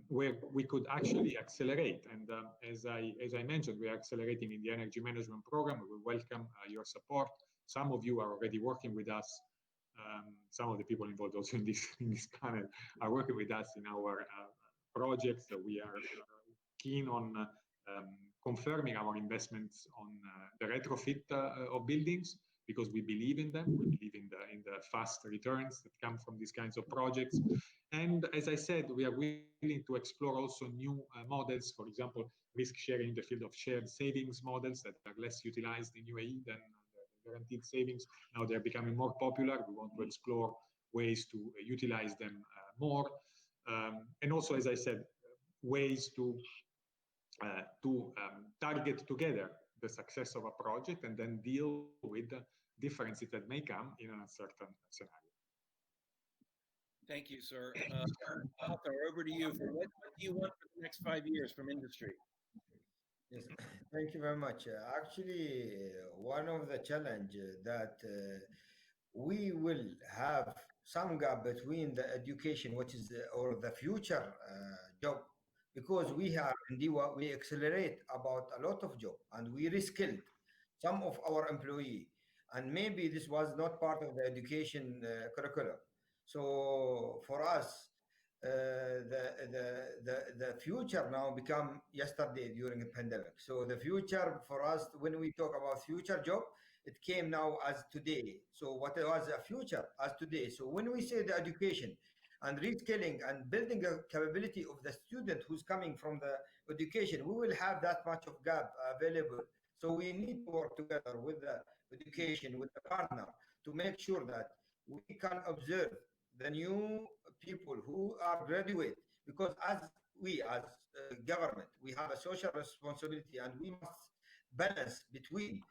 where we could actually accelerate. And as I mentioned, we are accelerating in the energy management program. We welcome your support. Some of you are already working with us. Some of the people involved also in this panel are working with us in our projects. We are keen on confirming our investments on the retrofit of buildings, because we believe in them. We believe in the fast returns that come from these kinds of projects. And as I said, we are willing to explore also new models, for example, risk sharing in the field of shared savings models that are less utilized in UAE than the guaranteed savings. Now they're becoming more popular. We want to explore ways to utilize them more. And also, as I said, ways to target together the success of a project and then deal with the differences that may come in an uncertain scenario. Thank you, sir. Arthur, over to you. What do you want for the next 5 years from industry? Yes, thank you very much. Actually, one of the challenge that we will have some gap between the education, which is or the future job, because we have in DEWA, we accelerate about a lot of job and we reskilled some of our employee, and maybe this was not part of the education curriculum. So for us, the future now become yesterday during the pandemic. So the future for us, when we talk about future job, it came now as today. So what was a future as today? So when we say the education and reskilling and building the capability of the student who's coming from the education, we will have that much of gap available. So we need to work together with the education, with the partner, to make sure that we can observe the new people who are graduate, because as government, we have a social responsibility, and we must balance between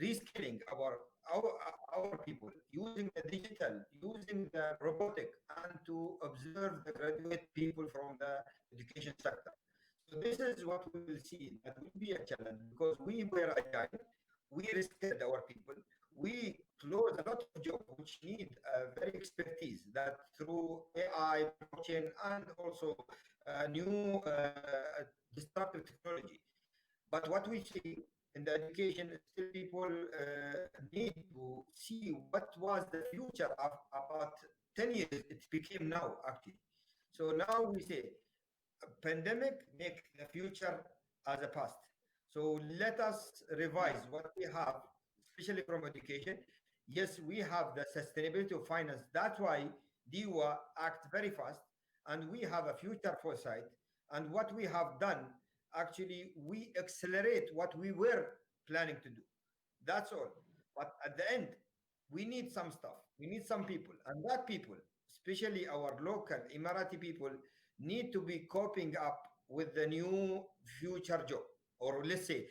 reskilling our people, using the digital, using the robotic, and to observe the graduate people from the education sector. So this is what we will see. That will be a challenge, because we were agile, we reskilled our people, we close a lot of jobs which need very expertise, that through AI, blockchain, and also new disruptive technology. But what we see in the education, still people need to see what was the future of about 10 years. It became now, actually. So now we say, a pandemic make the future as a past. So let us revise what we have, especially from education. Yes, we have the sustainability of finance. That's why DEWA act very fast, and we have a future foresight. And what we have done, actually, we accelerate what we were planning to do. That's all. But at the end, we need some stuff. We need some people. And that people, especially our local Emirati people, need to be coping up with the new future job. Or let's say,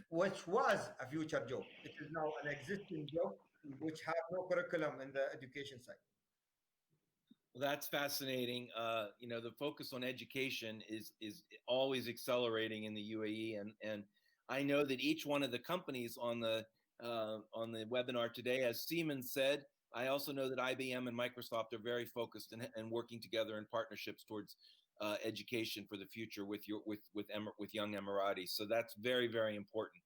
which was a future job. It is now an existing job which have no curriculum in the education side. Well, that's fascinating. The focus on education is always accelerating in the UAE, and I know that each one of the companies on the webinar today, as Siemens said, I also know that IBM and Microsoft are very focused and working together in partnerships towards education for the future with young Emiratis. So that's very, very important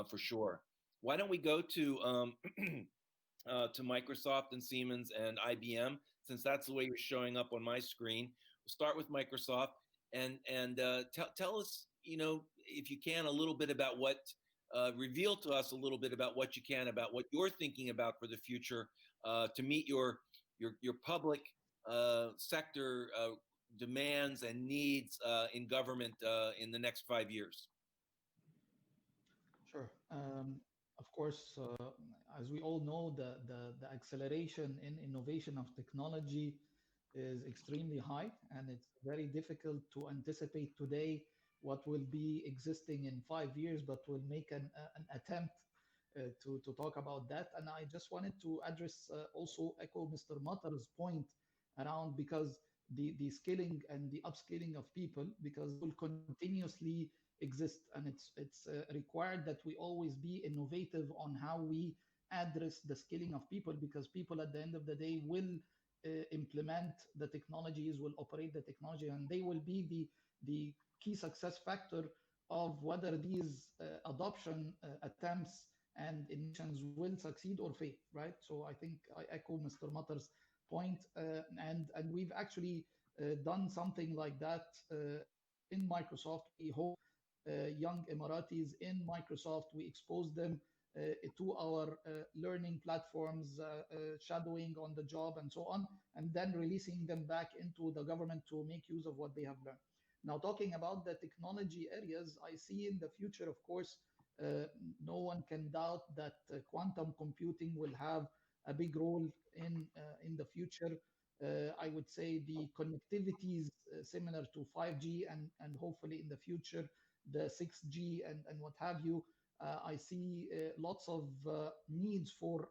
for sure. Why don't we go to Microsoft and Siemens and IBM, since that's the way you're showing up on my screen. We'll start with Microsoft and tell us, if you can, a little bit about what, reveal to us a little bit about what you can about what you're thinking about for the future to meet your public sector demands and needs in government in the next 5 years. Sure. Of course, as we all know, the acceleration in innovation of technology is extremely high, and it's very difficult to anticipate today what will be existing in 5 years, but we'll make an attempt to talk about that. And I just wanted to address, also echo Mr. Matar's point around, because the skilling and the upskilling of people, because will continuously exist, and it's required that we always be innovative on how we address the skilling of people, because people at the end of the day will implement the technologies, will operate the technology, and they will be the key success factor of whether these adoption attempts and innovations will succeed or fail, right? So I think I echo Mr. Matar's point, and we've actually done something like that in Microsoft. We hope young Emiratis in Microsoft, we expose them to our learning platforms, shadowing on the job and so on, and then releasing them back into the government to make use of what they have learned. Now, talking about the technology areas, I see in the future, of course, no one can doubt that quantum computing will have a big role in the future. I would say the connectivity is similar to 5G and hopefully in the future, the 6G and what have you. I see lots of needs for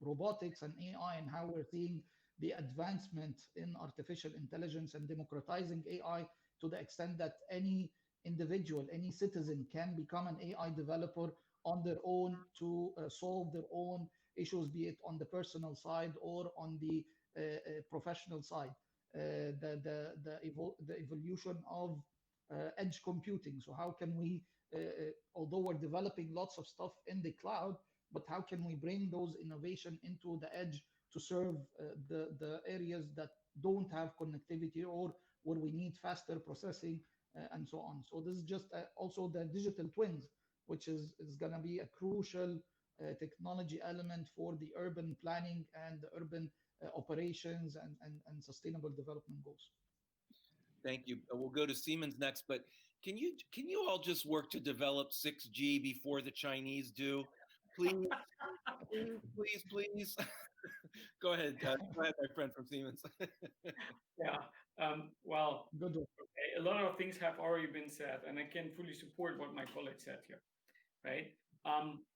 robotics and AI, and how we're seeing the advancement in artificial intelligence and democratizing AI to the extent that any individual, any citizen can become an AI developer on their own to solve their own issues, be it on the personal side or on the professional side. The evolution of edge computing. So how can we, although we're developing lots of stuff in the cloud, but how can we bring those innovation into the edge to serve the areas that don't have connectivity or where we need faster processing and so on. So this is just also the digital twins, which is going to be a crucial technology element for the urban planning and the urban operations and sustainable development goals. Thank you. We'll go to Siemens next, but can you all just work to develop 6G before the Chinese do? Please, please. Go ahead, my friend from Siemens. Yeah. Well, good. Okay. A lot of things have already been said, and I can fully support what my colleague said here, right?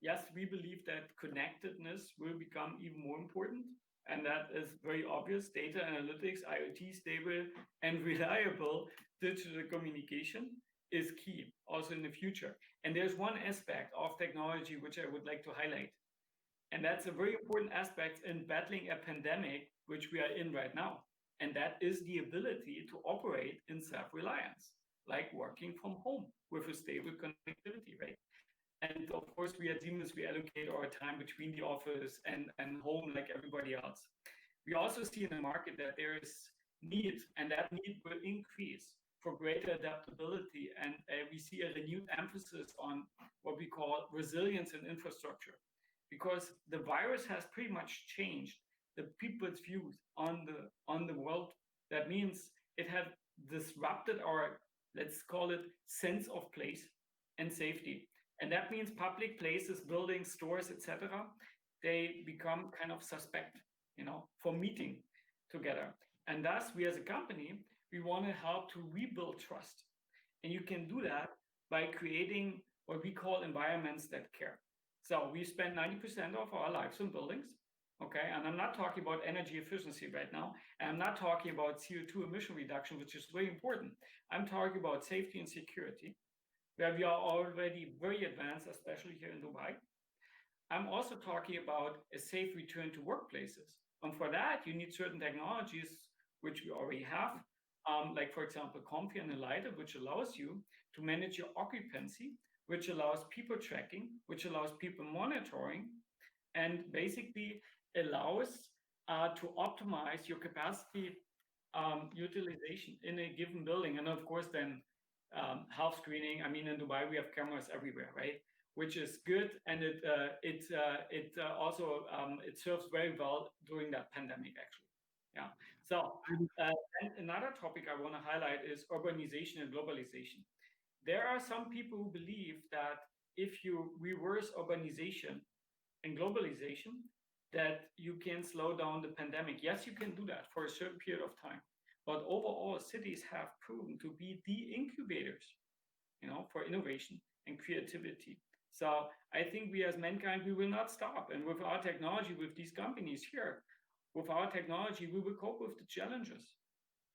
Yes, we believe that connectedness will become even more important, and that is very obvious. Data analytics, IoT, stable and reliable digital communication is key also in the future. And there's one aspect of technology which I would like to highlight, and that's a very important aspect in battling a pandemic, which we are in right now. And that is the ability to operate in self-reliance, like working from home with a stable connectivity, right? And of course, we at Siemens, we allocate our time between the office and home like everybody else. We also see in the market that there is need, and that need will increase for greater adaptability. And we see a renewed emphasis on what we call resilience in infrastructure, because the virus has pretty much changed the people's views on the world. That means it had disrupted our, let's call it, sense of place and safety. And that means public places, buildings, stores, etc., they become kind of suspect, for meeting together. And thus, we as a company, we want to help to rebuild trust. And you can do that by creating what we call environments that care. So we spend 90% of our lives in buildings. Okay, and I'm not talking about energy efficiency right now. And I'm not talking about CO2 emission reduction, which is very important. I'm talking about safety and security, where we are already very advanced, especially here in Dubai. I'm also talking about a safe return to workplaces. And for that, you need certain technologies, which we already have, like for example, Comfy and Alighted, which allows you to manage your occupancy, which allows people tracking, which allows people monitoring, and basically allows to optimize your capacity utilization in a given building. And of course, then health screening. I mean, in Dubai, we have cameras everywhere, right? Which is good, and it also it serves very well during that pandemic, actually. Yeah. So and another topic I want to highlight is urbanization and globalization. There are some people who believe that if you reverse urbanization and globalization, that you can slow down the pandemic. Yes, you can do that for a certain period of time. But overall, cities have proven to be the incubators, for innovation and creativity. So I think we as mankind, we will not stop. And with our technology, with these companies here, with our technology, we will cope with the challenges.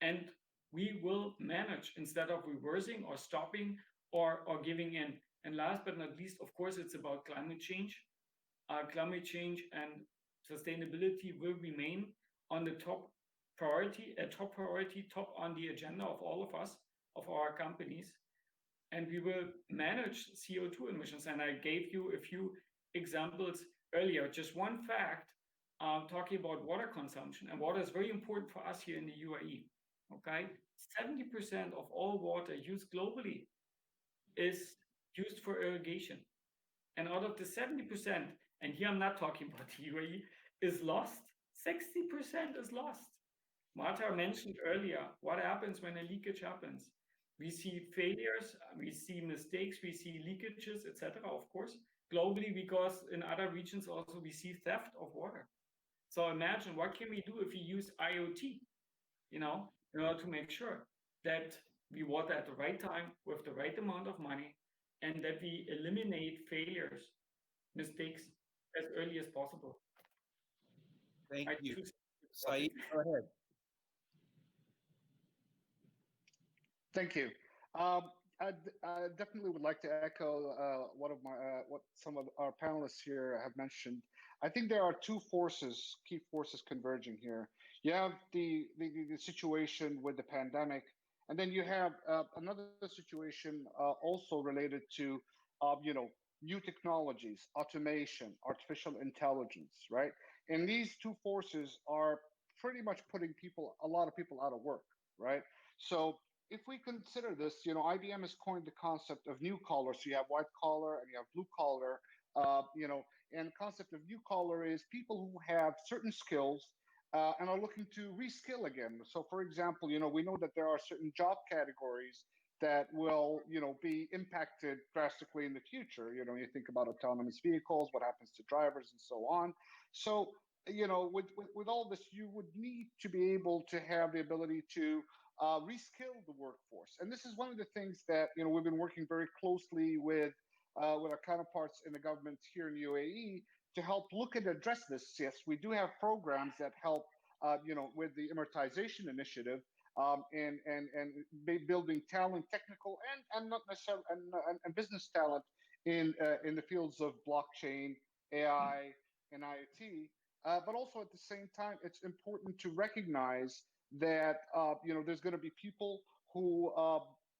And we will manage instead of reversing or stopping or giving in. And last but not least, of course, it's about climate change. Climate change and sustainability will remain on the top priority, top on the agenda of all of us, of our companies. And we will manage CO2 emissions. And I gave you a few examples earlier. Just one fact, talking about water consumption, and water is very important for us here in the UAE. Okay, 70% of all water used globally is used for irrigation. And out of the 70%, and here I'm not talking about the UAE, is lost, 60% is lost. Marta mentioned earlier, what happens when a leakage happens? We see failures, we see mistakes, we see leakages, etc., of course, globally, because in other regions also we see theft of water. So imagine, what can we do if we use IoT, in order to make sure that we water at the right time with the right amount of money, and that we eliminate failures, mistakes as early as possible. Thank you. Saeed, go ahead. Thank you. I definitely would like to echo what some of our panelists here have mentioned. I think there are two key forces converging here. You have the situation with the pandemic, and then you have another situation also related to new technologies, automation, artificial intelligence, right? And these two forces are pretty much putting a lot of people out of work, right? So if we consider this, IBM has coined the concept of new collar. So you have white collar and you have blue collar, and the concept of new collar is people who have certain skills and are looking to reskill again. So for example, we know that there are certain job categories that will, be impacted drastically in the future. You think about autonomous vehicles, what happens to drivers and so on. So, with all this, you would need to be able to have the ability to reskill the workforce. And this is one of the things that, we've been working very closely with our counterparts in the government here in UAE to help look and address this. Yes, we do have programs that help, with the Amortization Initiative, and building talent, technical and not necessarily and business talent in the fields of blockchain, AI, and IoT. But also at the same time, it's important to recognize that there's going to be people who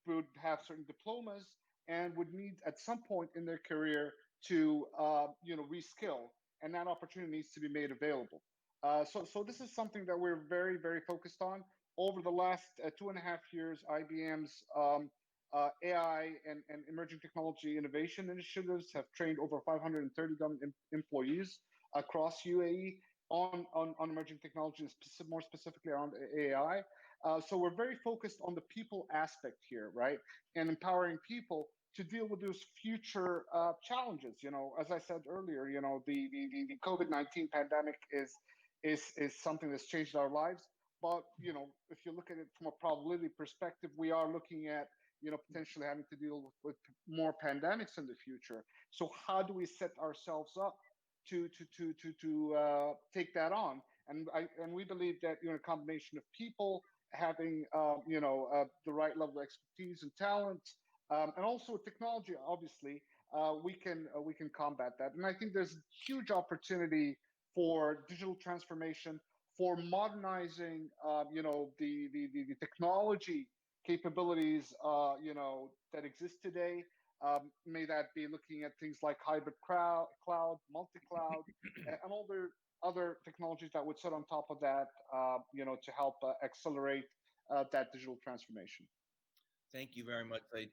would have certain diplomas and would need at some point in their career to reskill, and that opportunity needs to be made available. So this is something that we're very, very focused on. Over the last 2.5 years, IBM's AI and emerging technology innovation initiatives have trained over 530 government employees across UAE on emerging technologies, more specifically around AI. So we're very focused on the people aspect here, right? And empowering people to deal with those future challenges. As I said earlier, the Covid-19 pandemic is something that's changed our lives. But if you look at it from a probability perspective, we are looking at potentially having to deal with more pandemics in the future. So how do we set ourselves up to take that on? And we believe that a combination of people having the right level of expertise and talent, and also technology, obviously, we can combat that. And I think there's huge opportunity for digital transformation, for modernizing, the technology capabilities, that exist today. May that be looking at things like hybrid cloud, multi-cloud, and all the other technologies that would sit on top of that, to help accelerate that digital transformation. Thank you very much, Said.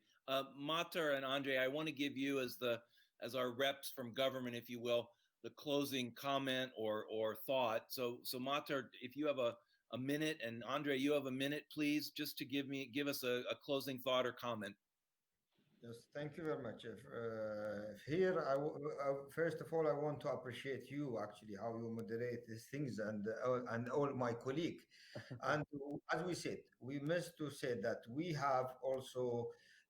Matar and Andre, I want to give you as our reps from government, if you will, the closing comment or thought. So Matar, if you have a minute, and Andre, you have a minute, please, just to give us a closing thought or comment. Yes, thank you very much. First of all, I want to appreciate you actually how you moderate these things, and all my colleagues. And as we said, we missed to say that we have also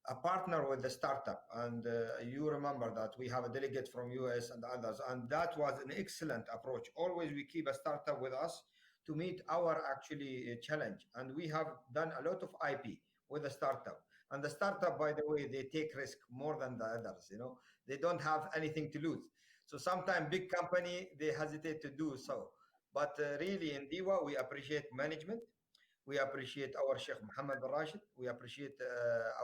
a partner with the startup, and you remember that we have a delegate from US and others, and that was an excellent approach. Always we keep a startup with us to meet our actually challenge, and we have done a lot of IP with the startup. And the startup, by the way, they take risk more than the others. They don't have anything to lose. So sometimes big company they hesitate to do so. But really, in DEWA, we appreciate management. We appreciate our Sheikh Mohammed Al Rashid. We appreciate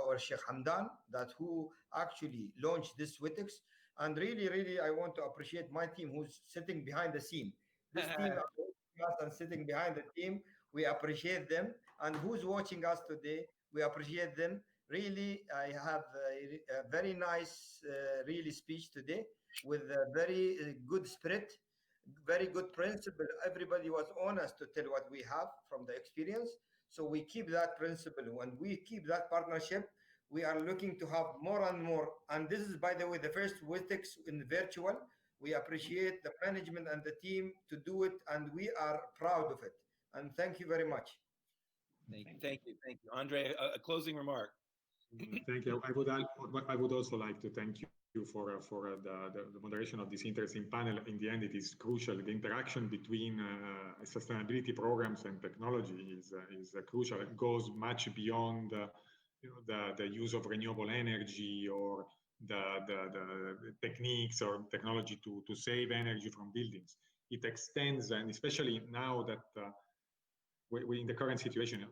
our Sheikh Hamdan, that who actually launched this WETEX. And really, really, I want to appreciate my team who's sitting behind the scene. This team are watching us and sitting behind the team. We appreciate them. And who's watching us today, we appreciate them. Really, I have a very nice, really speech today with a very good spirit, very good principle. Everybody was honest to tell what we have from the experience. So we keep that principle. When we keep that partnership, we are looking to have more and more. And this is, by the way, the first WETEX in virtual. We appreciate the management and the team to do it, and we are proud of it. And thank you very much. Thank you. Andre, a closing remark. Thank you. I would also like to thank you for the moderation of this interesting panel. In the end, it is crucial. The interaction between sustainability programs and technology is crucial. It goes much beyond the use of renewable energy or the techniques or technology to save energy from buildings. It extends, and especially now that we in the current situation,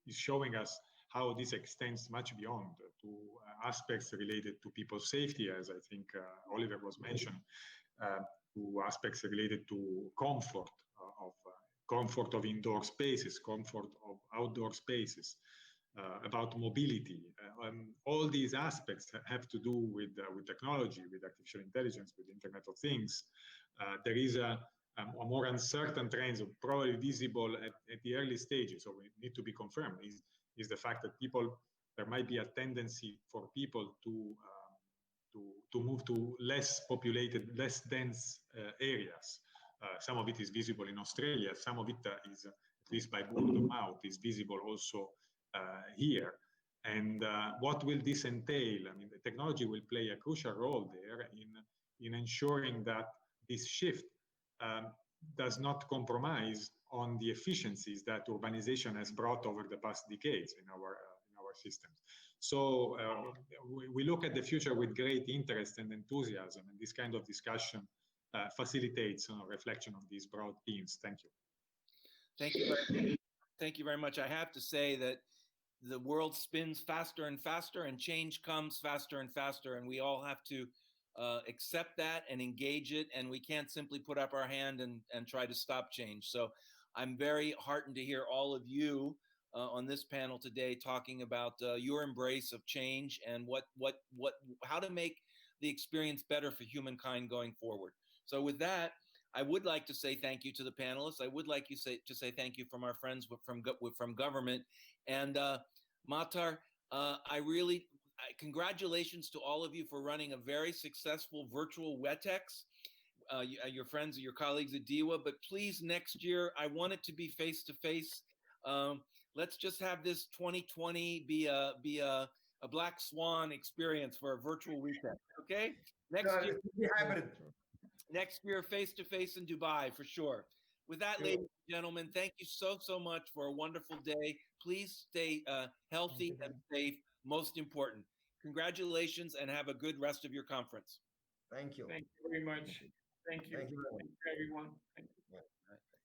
is showing us how this extends much beyond to aspects related to people's safety, as I think Oliver was mentioning, to aspects related to comfort of indoor spaces, comfort of outdoor spaces, about mobility. All these aspects have to do with technology, with artificial intelligence, with Internet of Things. There is a more uncertain trends, probably visible at the early stages, so we need to be confirmed, is the fact that there might be a tendency for people to move to less populated, less dense areas. Some of it is visible in Australia. Some of it is, at least by word of mouth, is visible also here. And what will this entail? I mean, the technology will play a crucial role there in ensuring that this shift does not compromise on the efficiencies that urbanization has brought over the past decades in our systems. So we look at the future with great interest and enthusiasm, and this kind of discussion facilitates reflection on these broad themes. Thank you. Thank you very much. I have to say that the world spins faster and faster, and change comes faster and faster, and we all have to accept that and engage it, and we can't simply put up our hand and try to stop change. So I'm very heartened to hear all of you on this panel today talking about your embrace of change and how to make the experience better for humankind going forward. So with that, I would like to say thank you to the panelists. I would like to say thank you from our friends from government. And Matar, congratulations to all of you for running a very successful virtual WETEX. Your friends, your colleagues at DEWA, but please next year, I want it to be face-to-face. Let's just have this 2020 be a black swan experience for a virtual weekend, okay? Next year, face-to-face in Dubai, for sure. With that, ladies and gentlemen, thank you so much for a wonderful day. Please stay healthy and safe, most important. Congratulations, and have a good rest of your conference. Thank you. Thank you very much. Thank you. Thank you very much. Thank you, everyone. Thank you. Bye.